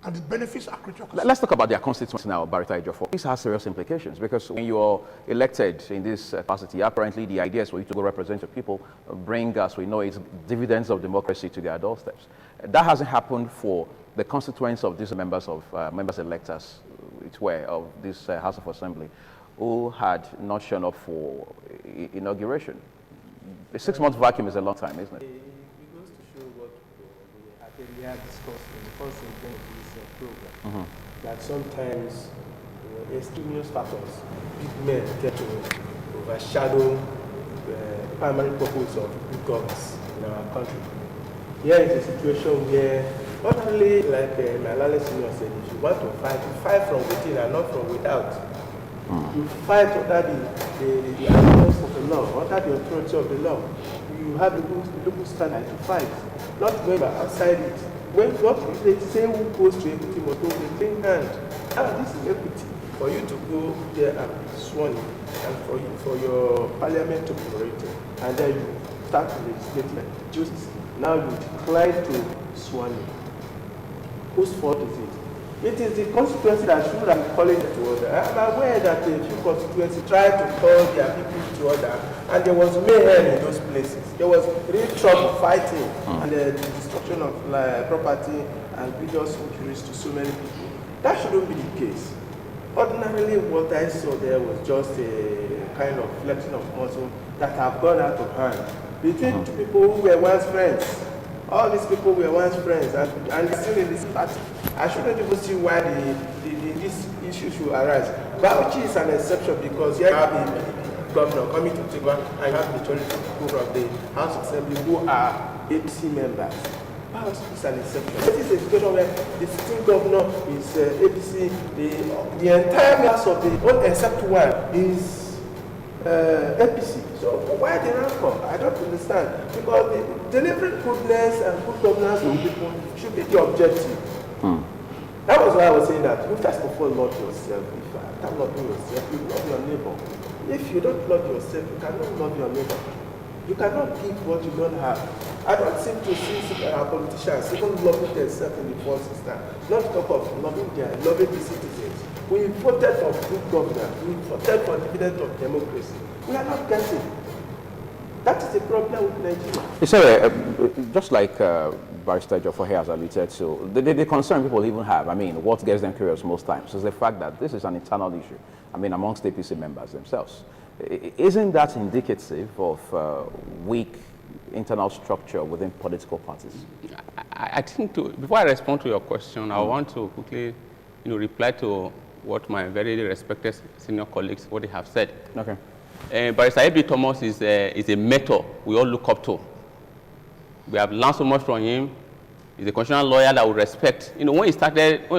Speaker 3: and the benefits are critical.
Speaker 2: Let's talk about their constituency now, Barrister Ejiofor. This has serious implications because when you're elected in this capacity, apparently the idea is for you to go represent your people, bring, as we know, it's dividends of democracy to their doorsteps. That hasn't happened for the constituents of these members electors, of this House of Assembly, who had not shown up for inauguration. A 6-month vacuum is a long time, isn't it?
Speaker 12: It goes to show what we had discussed in the first segment of this program, that sometimes extraneous factors, big men get to overshadow the primary purpose of good governance in our country. Here is a situation where, not only like Malala Senior said, if you want to fight, you fight from within and not from without. You fight under the elements of the law, under the authority of the law. You have the local standard to fight, not going outside it. When what they say who goes to equity must go with a clean hand. And this is equity. For you to go there and be sworn in, and for your parliament to be operated, and then you start to legislate like justice. Now you decline to sworn in. Whose fault is it? It is the constituency that should have calling it to order. I'm aware that a few constituencies tried to call their people to order, and there was mayhem in those places. There was real trouble fighting and the destruction of property and grievous injuries to so many people. That shouldn't be the case. Ordinarily, what I saw there was just a kind of flexing of muscle that have gone out of hand between two people who were once friends. All these people were once friends, and still in this party. I shouldn't even see why this issue should arise. Bauchi is an exception because you have the governor coming to Tigwa and you have the majority people from the House of Assembly who are APC members. Bauchi is an exception. This is a situation where the sitting governor is APC, the entire House of the, all except one, is APC. So why the rancor? I don't understand. Because the delivering goodness and good governance to people should be the objective. That was why I was saying that you first of all love yourself. If you can't love yourself, you love your neighbor. If you don't love yourself, you cannot love your neighbor. You cannot give what you don't have. I don't seem to see our politicians even loving themselves in the first instance. Not talk of loving the citizens. We voted for good governance. We voted for dividend of democracy. We are not getting. That is the problem with Nigeria.
Speaker 2: So, just like Barrister Ejiofor has alluded to, the concern people even have, I mean, what gets them curious most times is the fact that this is an internal issue, I mean, amongst APC members themselves. Isn't that indicative of weak internal structure within political parties?
Speaker 6: I think, before I respond to your question, I want to quickly reply to what my very respected senior colleagues, what they have said.
Speaker 2: Okay.
Speaker 6: Barrister A.B. Thomas is a mentor we all look up to. We have learned so much from him. He's a constitutional lawyer that we respect. You know, when he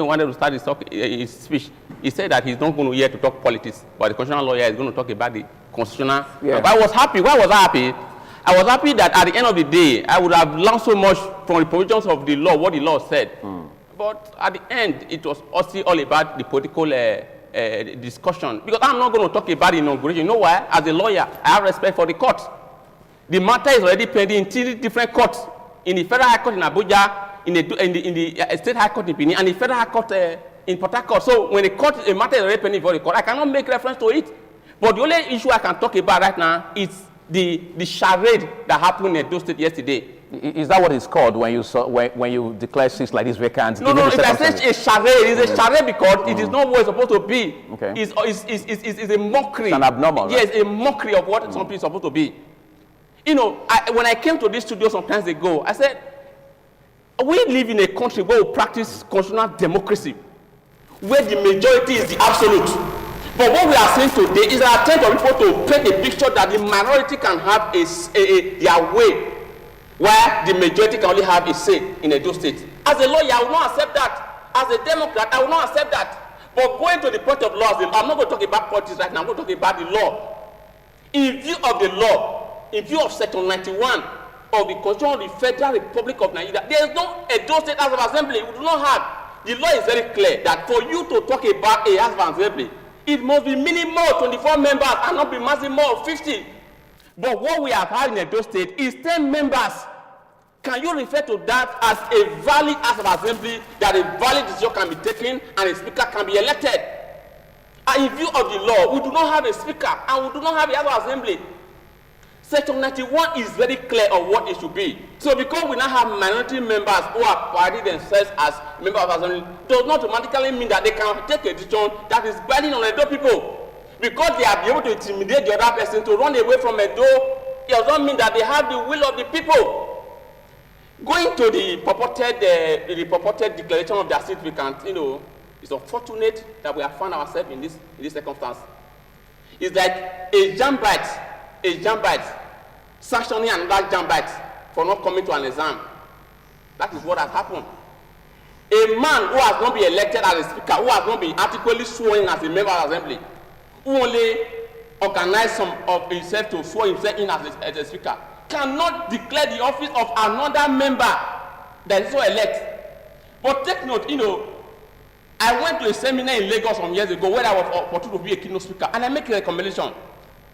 Speaker 6: wanted to start his speech, he said that he's not going to here to talk politics, but the constitutional lawyer is going to talk about the constitutional.
Speaker 2: Yeah.
Speaker 6: But I was happy. Why was I happy? I was happy that at the end of the day, I would have learned so much from the provisions of the law, what the law said. But at the end, it was also all about the political discussion. Because I'm not going to talk about the inauguration. You know why? As a lawyer, I have respect for the court. The matter is already pending in 3 different courts. In the Federal High Court in Abuja, in the State High Court in Benin, and the Federal High Court in Port Harcourt. So when a matter is already pending before the court, I cannot make reference to it. But the only issue I can talk about right now is the charade that happened in Edo State yesterday.
Speaker 2: Is that what it's called when you declare seats like this vacant?
Speaker 6: No, if I say a charade, it's a charade because it is not what it's supposed to be.
Speaker 2: Okay.
Speaker 6: It's a mockery.
Speaker 2: It's an abnormal.
Speaker 6: Yes, a mockery of what something is supposed to be. You know, when I came to this studio some time ago, I said, we live in a country where we practice constitutional democracy, where the majority is the absolute. But what we are saying today is an attempt of people to paint a picture that the minority can have their way, while the majority can only have a say in Edo State. As a lawyer, I will not accept that. As a Democrat, I will not accept that. But going to the point of law, I'm not going to talk about politics right now, I'm going to talk about the law. In view of the law, in view of Section 91 of the Constitution of the Federal Republic of Nigeria, there is no Edo State House of Assembly. We do not have. The law is very clear that for you to talk about a House of Assembly, it must be minimum 24 members and not be maximum of 50. But what we have had in Edo State is 10 members. Can you refer to that as a valid House of Assembly, that a valid decision can be taken and a speaker can be elected? And in view of the law, we do not have a speaker and we do not have a House of Assembly. Section 91 is very clear on what it should be. So because we now have minority members who are parading themselves as members of assembly, does not automatically mean that they can take a decision that is binding on Edo people. Because they are able to intimidate the other person to run away from Edo, it does not mean that they have the will of the people. Going to the purported declaration of their seat vacant, you know, it's unfortunate that we have found ourselves in this circumstance. It's like a jambite sanctioning another jambite for not coming to an exam. That is what has happened. A man who has not been elected as a speaker, who has not been articulately sworn in as a member of the assembly, who only organized some of himself to swear himself in as a speaker, cannot declare the office of another member that is so elect. But take note, you know, I went to a seminar in Lagos some years ago where I was opportunity to be a keynote speaker, and I make a recommendation.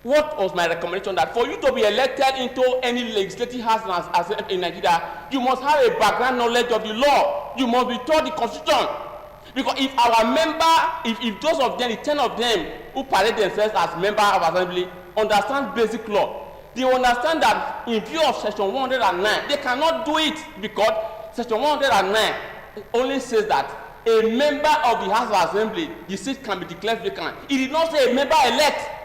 Speaker 6: What was my recommendation? That for you to be elected into any legislative house as in Nigeria, you must have a background knowledge of the law. You must be taught the constitution. Because if our member, if those of them, the 10 of them who parade themselves as members of assembly, understand basic law, they understand that in view of Section 109, they cannot do it because Section 109 only says that a member of the House of Assembly, the seat can be declared vacant. It did not say a member elect.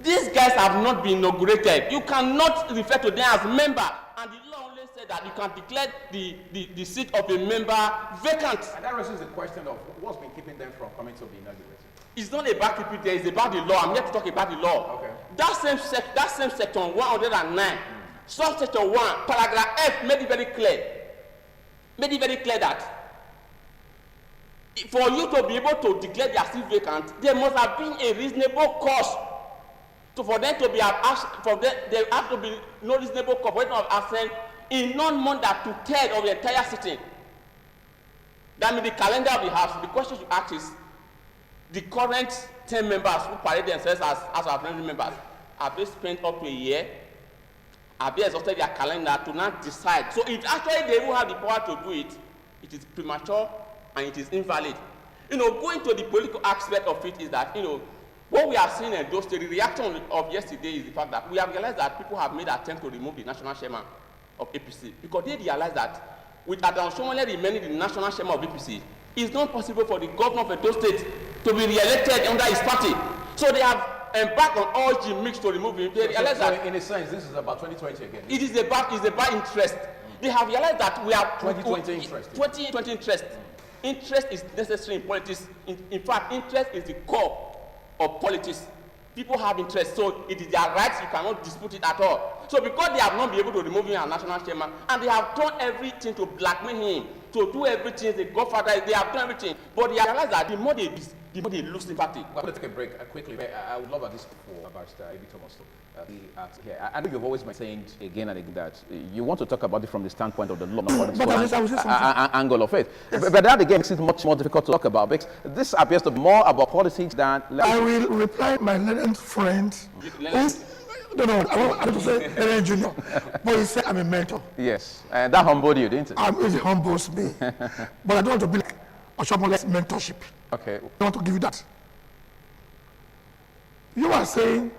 Speaker 6: These guys have not been inaugurated. You cannot refer to them as member. And the law only said that you can declare the seat of a member vacant.
Speaker 2: And that raises the question of what's been keeping them from coming to be inaugurated.
Speaker 6: It's not about keeping there, it's about the law. I'm here to talk about the law.
Speaker 2: Okay.
Speaker 6: That same section 109, subsection 1, paragraph F made it very clear. Made it very clear that for you to be able to declare their seat vacant, there must have been a reasonable cause. So for them to be asked, there have to be no reasonable cause for them to have absent in none more than 2/3 of the entire sitting. That means the calendar of the House. The question you ask is, the current 10 members who parade themselves as assembly members, have they spent up to a year? Have they exhausted their calendar to not decide? So if actually they will have the power to do it, it is premature and it is invalid. You know, going to the political aspect of it is that, you know, what we are seeing in those states, the reaction of yesterday is the fact that we have realized that people have made attempts to remove the national chairman of APC because they realize that with Adam Shomole remaining the national chairman of APC, it's not possible for the governor of Edo State to be re-elected under his party. So they have embarked on all gimmicks to remove him. They realize that
Speaker 2: in a sense, this is about 2020 again.
Speaker 6: It is about interest. They have realized that we have
Speaker 2: 2020 interest.
Speaker 6: 2020 interest. interest is necessary in politics. In fact, interest is the core of politics. People have interest, so it is their rights. You cannot dispute it at all. So because they have not been able to remove him as national chairman, and they have done everything to blackmail him, to do everything, the godfather, they have done everything. But they realize that the more they lose sympathy.
Speaker 2: Well, let's take a break quickly. I would love at this for Barrister Ibi Thomas here. I know you've always been saying again and again that you want to talk about it from the standpoint of the law, angle of it. Yes. But that again makes it much more difficult to talk about because this appears to be more about politics than.
Speaker 3: I will reply my learned friend. No, I want to say Leonard Junior, but he said I'm a mentor.
Speaker 2: Yes, and that humbled you, didn't it?
Speaker 3: It humbles me, but I don't want to be like a Oshomole's mentorship.
Speaker 2: Okay.
Speaker 3: I want to give you that. You are saying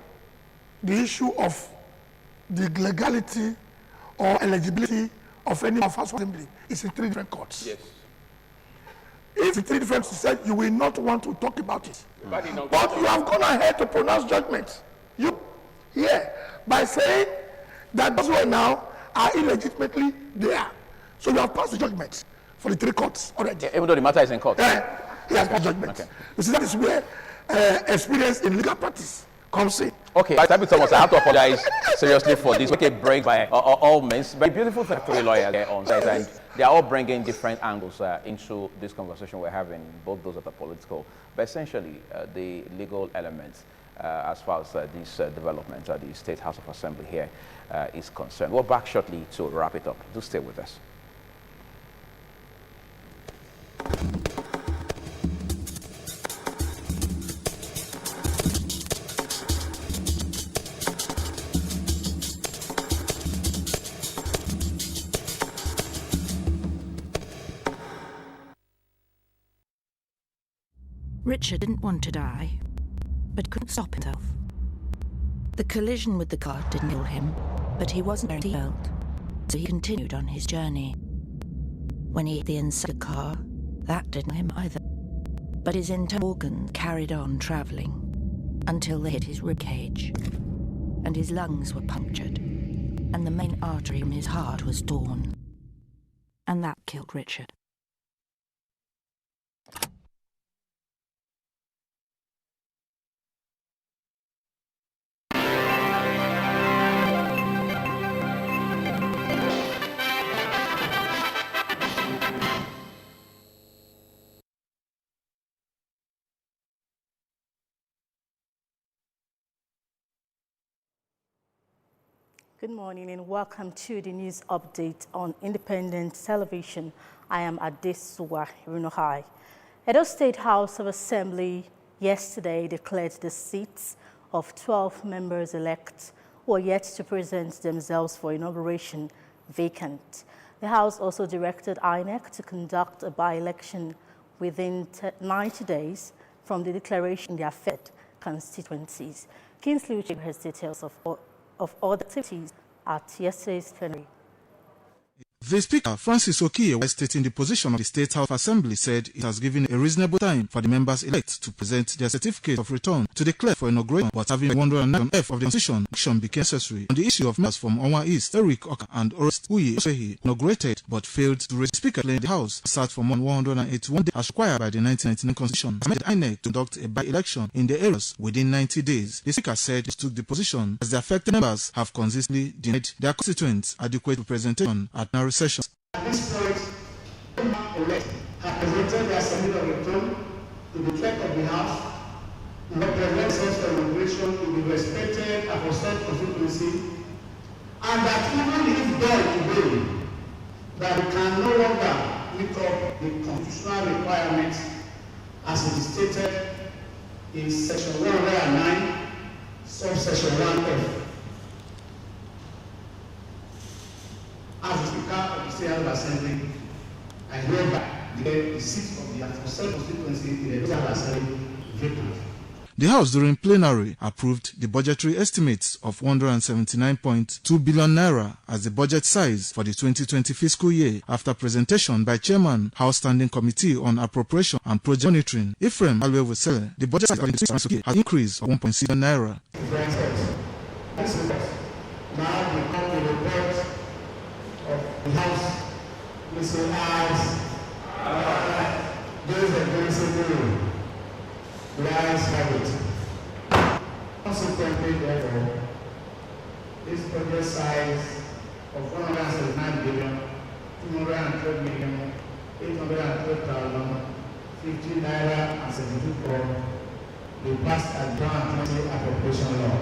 Speaker 3: the issue of the legality or eligibility of any of us assembly is in 3 different courts.
Speaker 6: Yes.
Speaker 3: If in 3 different courts, you said you will not want to talk about it. But you have gone ahead to pronounce judgment. By saying that those who are now are illegitimately there. So you have passed the judgment for the 3 courts already.
Speaker 2: Even though the matter is in court.
Speaker 3: He has passed judgment. Okay. You see, that is where experience in legal practice comes in.
Speaker 2: Okay, Ibi Thomas, I have to apologize seriously for this. Okay, break by all means. Very beautiful 3 lawyers here on site, and they are all bringing different angles into this conversation we're having, both those that are political, but essentially the legal elements as far as these developments at the State House of Assembly here is concerned. We're back shortly to wrap it up. Do stay with us.
Speaker 13: Richard didn't want to die, but couldn't stop himself. The collision with the car didn't kill him, but he wasn't very hurt, so he continued on his journey. When he hit the inside of the car, that didn't kill him either, but his internal organs carried on travelling until they hit his ribcage, and his lungs were punctured, and the main artery in his heart was torn. And that killed Richard.
Speaker 14: Good morning and welcome to the news update on Independent Television. I am Adesuwa Irunohai. Edo State House of Assembly yesterday declared the seats of 12 members-elect who are yet to present themselves for inauguration vacant. The House also directed INEC to conduct a by-election within 90 days from the declaration in their affected constituencies. Kingsley Uche has details of all the activities at yesterday's plenary.
Speaker 4: The Speaker, Francis Okiye, while stating the position of the State House Assembly, said it has given a reasonable time for the members-elect to present their certificate of return to declare for inauguration, but having 109F of the Constitution, action became necessary on the issue of members from Onwa East, Eric Oka and Orest Uye Osehi, inaugurated but failed to raise. The Speaker claimed the House sat for more than 181 days as required by the 1999 Constitution, permitted INEC to conduct a by-election in the areas within 90 days. The Speaker said he took the position as the affected members have consistently denied their constituents adequate representation at plenary sessions.
Speaker 15: At this point, elect have presented their certificate of return to the clerk of the House to represent themselves for inauguration to be respected and for said constituency, and that even if done today, that we can no longer meet up the constitutional requirements as it is stated in section 109, subsection 1F. As the Speaker of the State House of Assembly, I hereby declare the seat of the aforesaid constituency in the State House of Assembly vacant.
Speaker 4: The House during plenary approved the budgetary estimates of 179.2 billion naira as the budget size for the 2020 fiscal year after presentation by Chairman House Standing Committee on Appropriation and Project Monitoring, Ephraim Alwe-Wesele. The budget size has increased of 1.6 billion naira.
Speaker 15: Now become the report of the House. We say ayes. you. The ayes have it. Consequently, therefore, this project size of 179,212,812,050 naira and 72 crore will pass as 2020 appropriation law.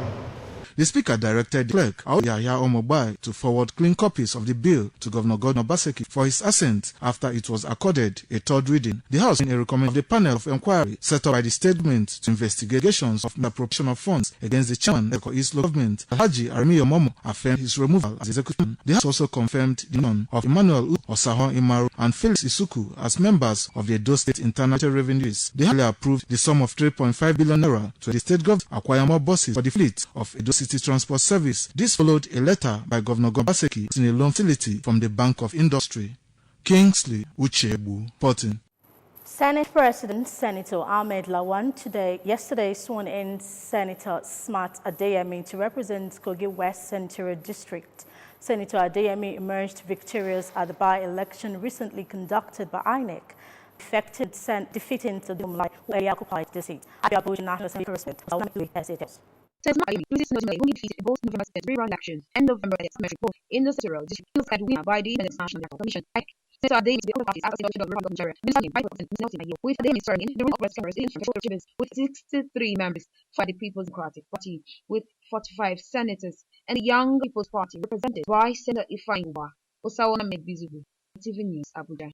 Speaker 4: The Speaker directed the clerk, Yahya Omobai, to forward clean copies of the bill to Governor Godwin Obaseki for his assent after it was accorded a third reading. The House, in a recommendation of the panel of inquiry set up by the statement to investigations of misappropriation of funds against the chairman of the East Local Government, Alhaji Arimi Omomo, affirmed his removal as executive. The House also confirmed the name of Emmanuel Osahon Imaru and Felix Isuku as members of the Edo State Internal Revenues. They highly approved the sum of 3.5 billion naira to the state government to acquire more buses for the fleet of Edo City Transport Service. This followed a letter by Governor Obaseki in a loan facility from the Bank of Industry. Kingsley Uchebu, Porting.
Speaker 14: Senate President Senator Ahmed Lawan yesterday sworn in Senator Smart Adeyemi to represent Kogi West Central District. Senator Adeyemi emerged victorious at the by-election recently conducted by INEC, defeating the Dumlai, who earlier occupied the seat. Abuja National Assembly correspondent
Speaker 16: Senator Adeyemi loses notably who defeated both November's first three-round elections and November 8th in the Central District. He was declared winner by the National Electoral Commission. Senator Adeyemi to the other parties after the adoption of the Republic of Nigeria, been standing by with Adeyemi serving in the room of West Congress in from Chiefs with 63 members for the People's Democratic Party with 45 senators, and the Young People's Party represented by Senator Ifeanyi Uba Osawana Megbizubu. ITV News, Abuja.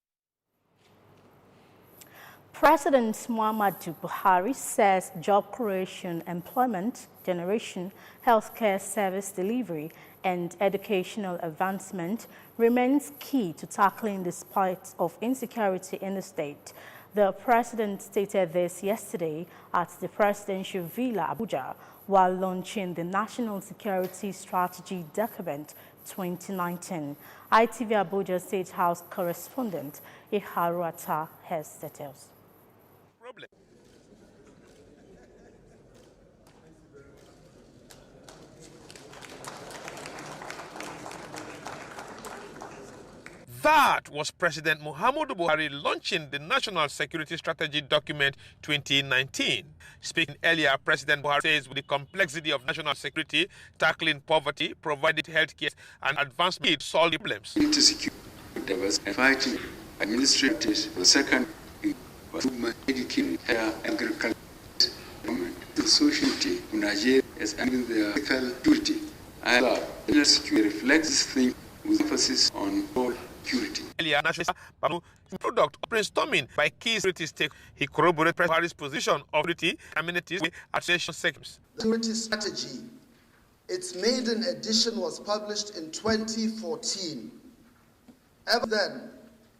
Speaker 14: President Muhammadu Buhari says job creation, employment generation, healthcare service delivery, and educational advancement remains key to tackling the spate of insecurity in the state. The president stated this yesterday at the Presidential Villa, Abuja, while launching the National Security Strategy Document 2019. ITV Abuja State House correspondent Iharu Atta has details.
Speaker 17: That was President Muhammadu Buhari launching the National Security Strategy Document 2019. Speaking earlier, President Buhari says with the complexity of national security, tackling poverty, providing health care, and advancement solve problems.
Speaker 18: Fighting administrators, the second, education, agriculture, the society in Nigeria is under the ethical duty. The security reflects this thing with emphasis on all security.
Speaker 17: Earlier, national product of brainstorming by key security stakeholders. He corroborated Buhari's position of security amenities at nation sectors.
Speaker 19: The security strategy, its maiden edition was published in 2014. Ever then,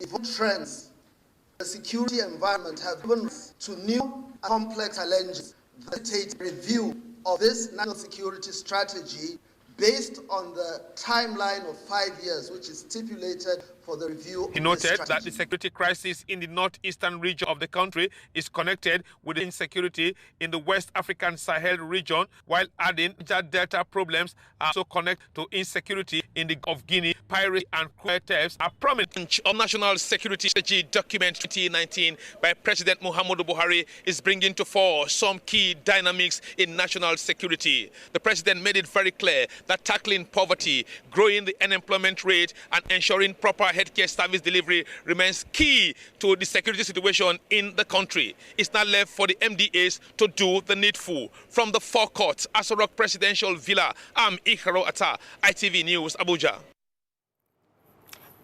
Speaker 19: evolved trends, the security environment have given rise to new and complex challenges. The review of this national security strategy based on the timeline of 5 years, which is stipulated for the review.
Speaker 17: He noted that the security crisis in the northeastern region of the country is connected with the insecurity in the West African Sahel region, while adding that Delta problems are also connected to insecurity in the Gulf of Guinea. Piracy and cruel thefts are prominent. Of National Security Strategy Document 2019 by President Muhammadu Buhari is bringing to fore some key dynamics in national security. The president made it very clear that tackling poverty, growing the unemployment rate, and ensuring proper healthcare service delivery remains key to the security situation in the country. It's now left for the MDAs to do the needful. From the forecourt, Aso Rock Presidential Villa, I'm Iharu Atta, ITV News, Abuja.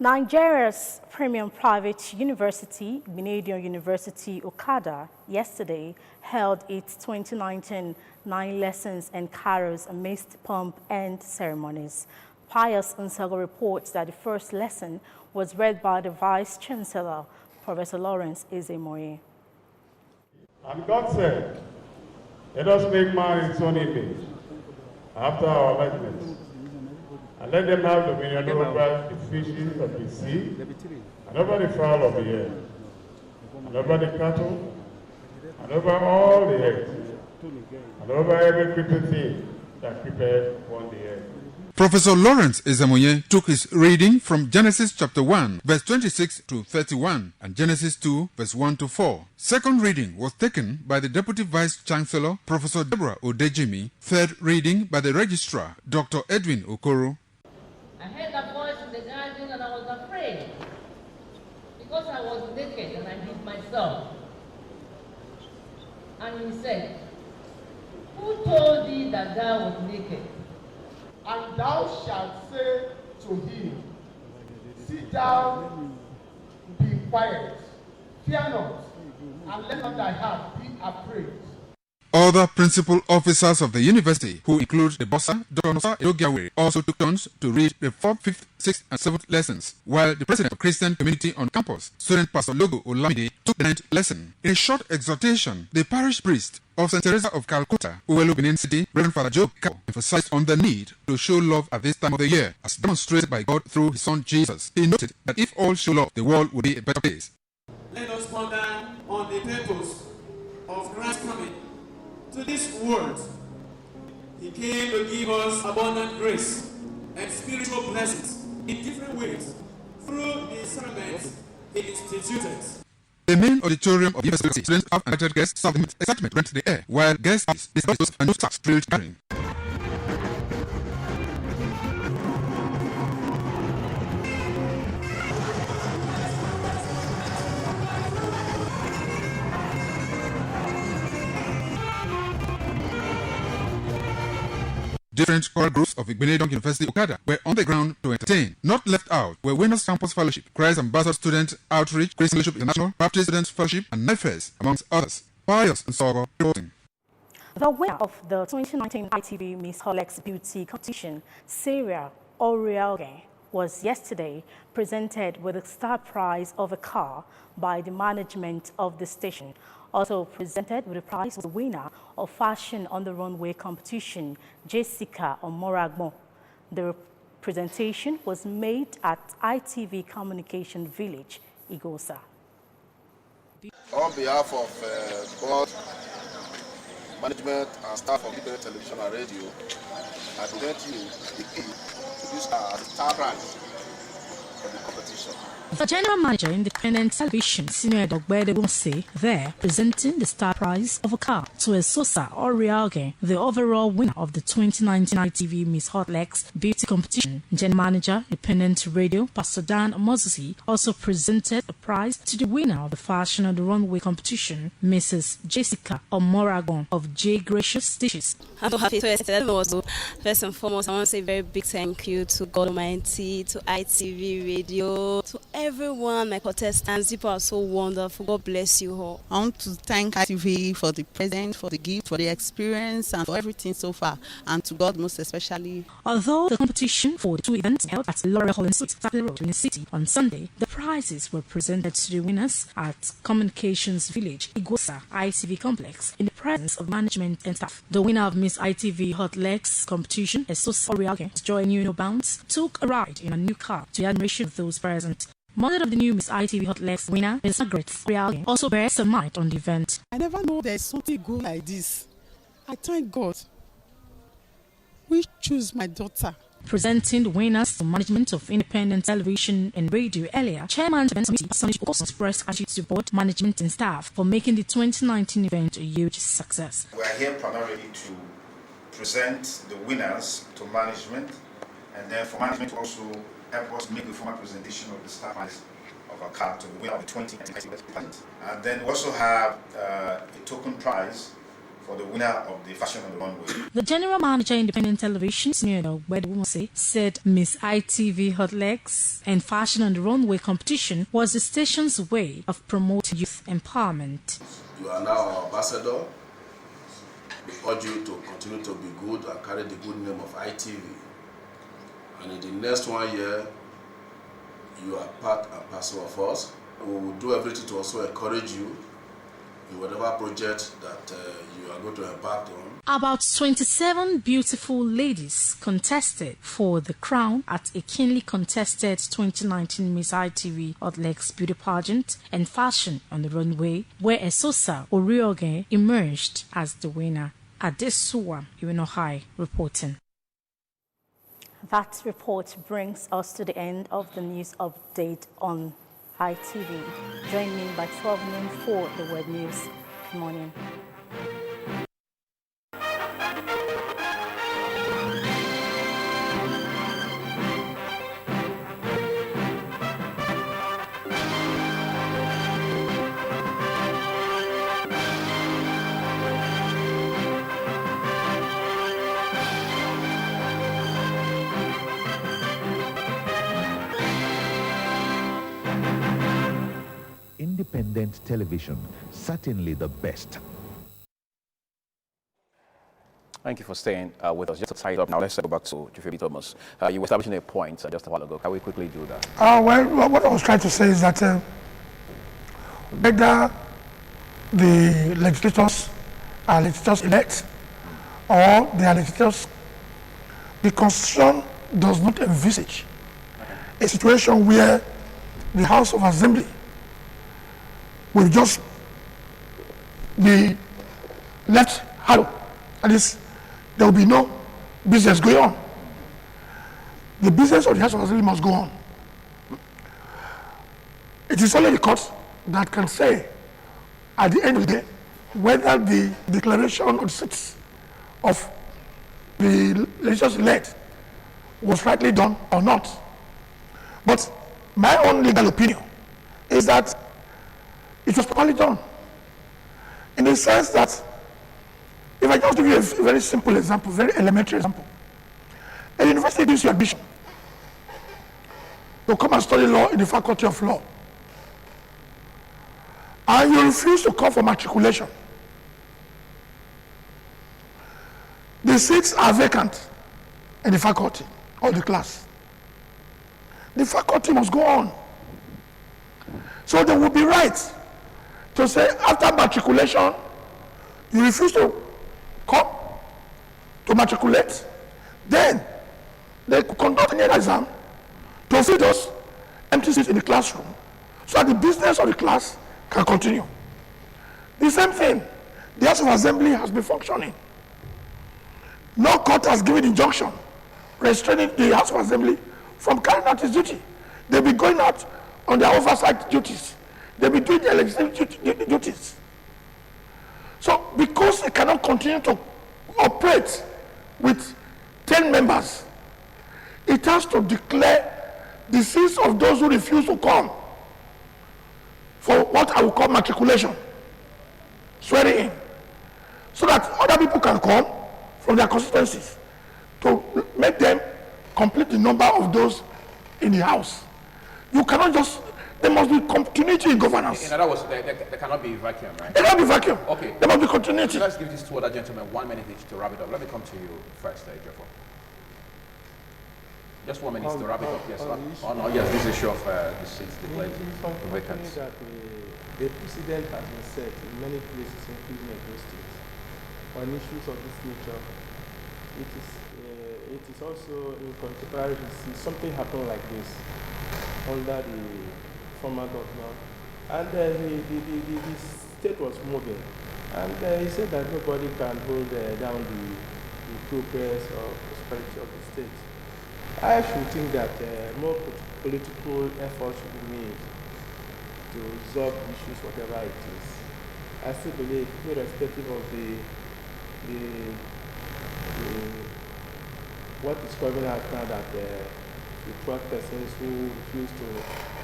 Speaker 14: Nigeria's premium private university, Benin University Okada, yesterday held its 2019 9 lessons and carols amidst pomp and ceremonies. Pius Nsago reports that the first lesson was read by the Vice Chancellor, Professor Lawrence Ezemoye.
Speaker 20: And God said, let us make man in his own image, after our likeness, and let them have dominion over the fishes of the sea, and over the fowl of the air, and over the cattle, and over all the earth, and over every creeping thing that creepeth upon the earth.
Speaker 21: Professor Lawrence Ezemoye took his reading from Genesis chapter 1, verse 26 to 31, and Genesis 2, verse 1 to 4. Second reading was taken by the Deputy Vice Chancellor, Professor Deborah Odejimi. Third reading by the Registrar, Dr. Edwin Okoro.
Speaker 22: I heard a voice in the garden and I was afraid because I was naked and I hid myself. And he said, "Who told thee that thou wast naked?
Speaker 15: And thou shalt say to him, Sit down, be quiet, fear not, and let not thy heart be afraid."
Speaker 21: Other principal officers of the university, who include the bossa, Dr. Nosa Edogiawe, also took turns to read the 4th, 5th, 6th, and 7th lessons, while the president of Christian community on campus, student Pastor Logo Olamide, took the 9th lesson. In a short exhortation, the parish priest of St. Teresa of Calcutta, Uwelu, Benin City, Reverend Father Joe Kao, emphasized on the need to show love at this time of the year, as demonstrated by God through his son Jesus. He noted that if all show love, the world would be a better place.
Speaker 23: Let us ponder on the purpose of Christ's coming to this world. He came to give us abundant grace and spiritual blessings in different ways through the sacraments he instituted.
Speaker 21: The main auditorium of university students have invited guests, some excitement rent the air, while guests discussed and no staff thrilled gathering. Different choral groups of Igbenedon University Okada were on the ground to entertain. Not left out were Winners Campus Fellowship, Christ Ambassador Student Outreach, Christian Fellowship International, Baptist Students Fellowship, and Nifes, amongst others. Pius and Sogo reporting.
Speaker 14: The winner of the 2019 ITV Miss Holex Beauty Competition, Sarah Orielge, was yesterday presented with a star prize of a car by the management of the station. Also presented with the prize was the winner of Fashion on the Runway competition, Jessica Omoragbo. The presentation was made at ITV Communication Village, Igosa.
Speaker 24: On behalf of board, management and staff of Independent Television and Radio, I present you the key to this star prize of the competition.
Speaker 13: The general manager, Independent Television, Senior Dogbede Wonse, there presenting the star prize of a car to Esosa Orialge, the overall winner of the 2019 ITV Miss Hotlex Beauty Competition. General manager, Independent Radio, Pastor Dan Moses, also presented a prize to the winner of the Fashion on the Runway competition, Mrs. Jessica Omoragon of J. Gracious Stitches.
Speaker 25: I'm so happy to also, first and foremost, I want to say a very big thank you to God Almighty, to ITV Radio, to everyone, my contestants. People are so wonderful. God bless you all.
Speaker 26: I want to thank ITV for the present, for the gift, for the experience, and for everything so far, and to God most especially.
Speaker 13: Although the competition for the two events held at Laurel Hall and Suite, Tapley Road in the city on Sunday, the prizes were presented to the winners at Communications Village, Igosa, ITV Complex, in the presence of management and staff. The winner of Miss ITV Hot Legs competition, Esosa Orialge, Joy Nuno Bounce, took a ride in a new car to the admiration of those present. Mother of the new Miss ITV Hot Legs winner, Ms. Margaret Orialge, also bears some might on the event.
Speaker 26: I never know there's something good like this. I thank God. We choose my daughter.
Speaker 13: Presenting the winners to management of Independent Television and Radio earlier, Chairman of the event committee, Pastor also expressed gratitude to board, management and staff for making the 2019 event a huge success.
Speaker 27: We are here primarily to present the winners to management, and then for management to also help us make the formal presentation of the star prize of our car to the winner of the 2019 event. And then we also have a token prize for the winner of the Fashion on the Runway.
Speaker 13: The general manager, Independent Television, Senior Dogbede said Miss ITV Hot Legs and Fashion on the Runway competition was the station's way of promoting youth empowerment.
Speaker 28: You are now our ambassador. We urge you to continue to be good and carry the good name of ITV. And in the next 1 year, you are part and parcel of us. We will do everything to also encourage you in whatever project that you are going to embark on.
Speaker 13: About 27 beautiful ladies contested for the crown at a keenly contested 2019 Miss ITV Hot Legs Beauty Pageant and Fashion on the Runway, where Esosa Orialge emerged as the winner. Adesuwa High reporting.
Speaker 14: That report brings us to the end of the news update on ITV. Join me by 12 noon for the web news. Good morning.
Speaker 1: Independent television, certainly the best.
Speaker 2: Thank you for staying with us. Just to tie it up now, let's go back to Jeffrey Thomas. You were establishing a point just a while ago. Can we quickly do that?
Speaker 3: Well, what I was trying to say is that whether the legislators are legislators elect or they are legislators, the Constitution does not envisage a situation where the House of Assembly will just be left hollow. That is, there will be no business going on. The business of the House of Assembly must go on. It is only the court that can say, at the end of the day, whether the declaration of the seats of the legislators elect was rightly done or not. But my own legal opinion is that it was properly done. In the sense that, if I just give you a very simple example, very elementary example, a university gives you admission to come and study law in the faculty of law, and you refuse to come for matriculation. The seats are vacant in the faculty or the class. The faculty must go on. So they would be right to say, after matriculation, you refuse to come to matriculate, then they could conduct an exam to fill those empty seats in the classroom so that the business of the class can continue. The same thing, the House of Assembly has been functioning. No court has given injunction restraining the House of Assembly from carrying out its duty. They'll be going out on their oversight duties. They'll be doing their legislative duties. So, because they cannot continue to operate with 10 members, it has to declare the seats of those who refuse to come for what I will call matriculation, swearing in, so that other people can come from their constituencies to make them complete the number of those in the house. You cannot just, there must be continuity in governance.
Speaker 2: In other words, there cannot be vacuum, right?
Speaker 3: There cannot be vacuum.
Speaker 2: Okay.
Speaker 3: There must be continuity.
Speaker 2: Let's give this to other gentlemen 1 minute each to wrap it up. Let me come to you first, Jeffo. Just 1 minute to wrap it up. Yes. Yes, this issue of the seats declared vacant.
Speaker 5: That the precedent has been set in many places, including Edo State, on issues of this nature. It is also in contemporary to see something happen like this under the former governor, and the state was moving, and he said that nobody can hold down the progress or prosperity of the state. I should think that more political effort should be made to resolve issues, whatever it is. I still believe, irrespective of what is coming out now, that the 12 persons who refuse to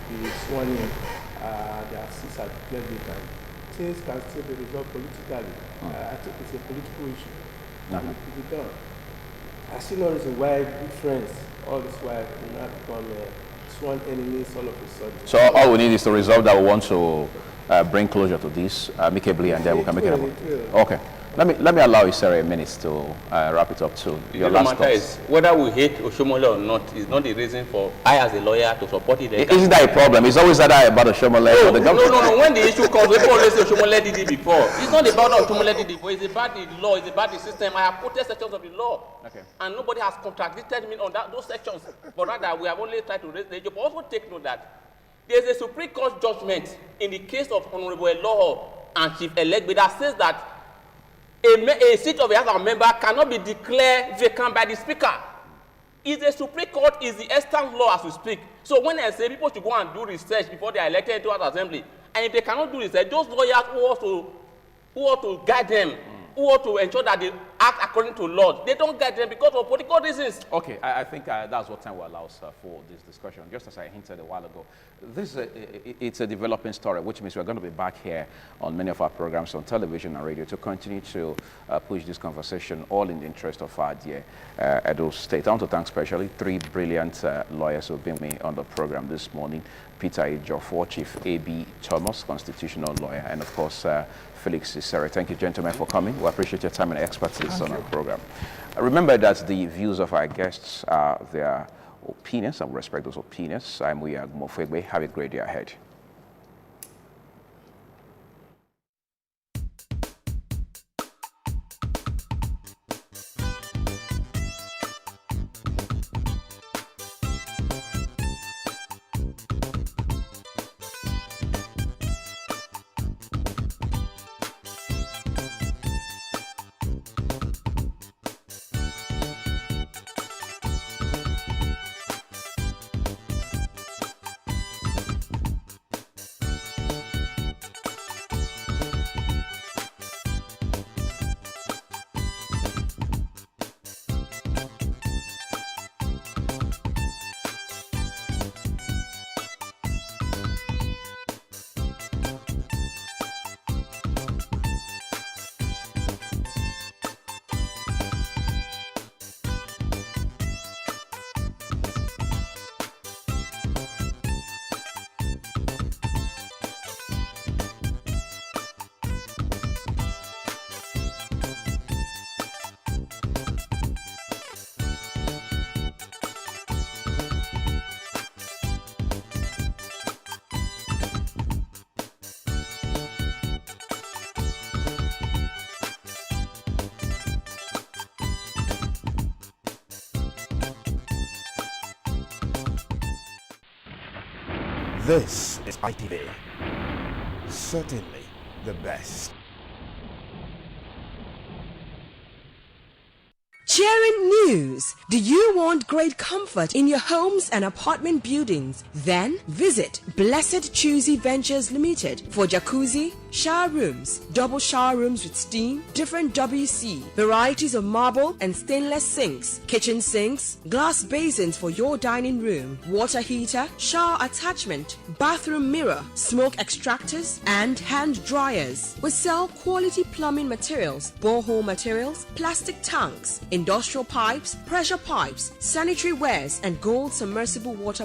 Speaker 5: be sworn in, their seats are declared vacant, things can still be resolved politically. I think it's a political issue. It will be done. I see no reason why good friends, all this while, will not become sworn enemies all of a sudden.
Speaker 2: So all we need is to resolve that we want to bring closure to this amicably, and then we can make it happen. Okay. Let me allow you, Sarah, a minute to wrap it up too. Your last
Speaker 6: matter is whether we hate Oshomole or not is not the reason for I as a lawyer to support it.
Speaker 2: Isn't that a problem? It's always that about Oshomole or the government.
Speaker 6: No. When the issue comes, people always say Oshomole did it before. It's not about Oshomole did it before. It's about the law. It's about the system. I have quoted sections of the law, and nobody has contradicted me on those sections. But rather, we have only tried to raise the issue. But also take note that there is a Supreme Court judgment in the case of Honorable Eloho and Chief Elegbe that says that a seat of a House of member cannot be declared vacant by the Speaker. is the Supreme Court is the extant law as we speak. So when I say people should go and do research before they are elected into our assembly, and if they cannot do research, those lawyers who ought to guide them, who ought to ensure that they act according to law, they don't guide them because of political reasons.
Speaker 2: Okay, I think that's what time will allow us for this discussion. Just as I hinted a while ago, it's a developing story, which means we're going to be back here on many of our programs on television and radio to continue to push this conversation, all in the interest of our dear Edo State. I want to thank especially 3 brilliant lawyers who have been with me on the program this morning. Peter Ejiofor, Chief A.B. Thomas, constitutional lawyer, and of course, Felix Isere. Thank you, gentlemen, for coming. We appreciate your time and expertise on our program. Remember that the views of our guests are their opinions, and we respect those opinions. I'm Muya Mofegbe. Have a great day ahead.
Speaker 1: This is ITV. Certainly the best.
Speaker 4: Sharing news. Do you want great comfort in your homes and apartment buildings? Then visit Blessed Choosy Ventures Limited for jacuzzi, shower rooms, double shower rooms with steam, different WC, varieties of marble and stainless sinks, kitchen sinks, glass basins for your dining room, water heater, shower attachment, bathroom mirror, smoke extractors, and hand dryers. We sell quality plumbing materials, borehole materials, plastic tanks, industrial pipes, pressure pipes, sanitary wares, and gold submersible water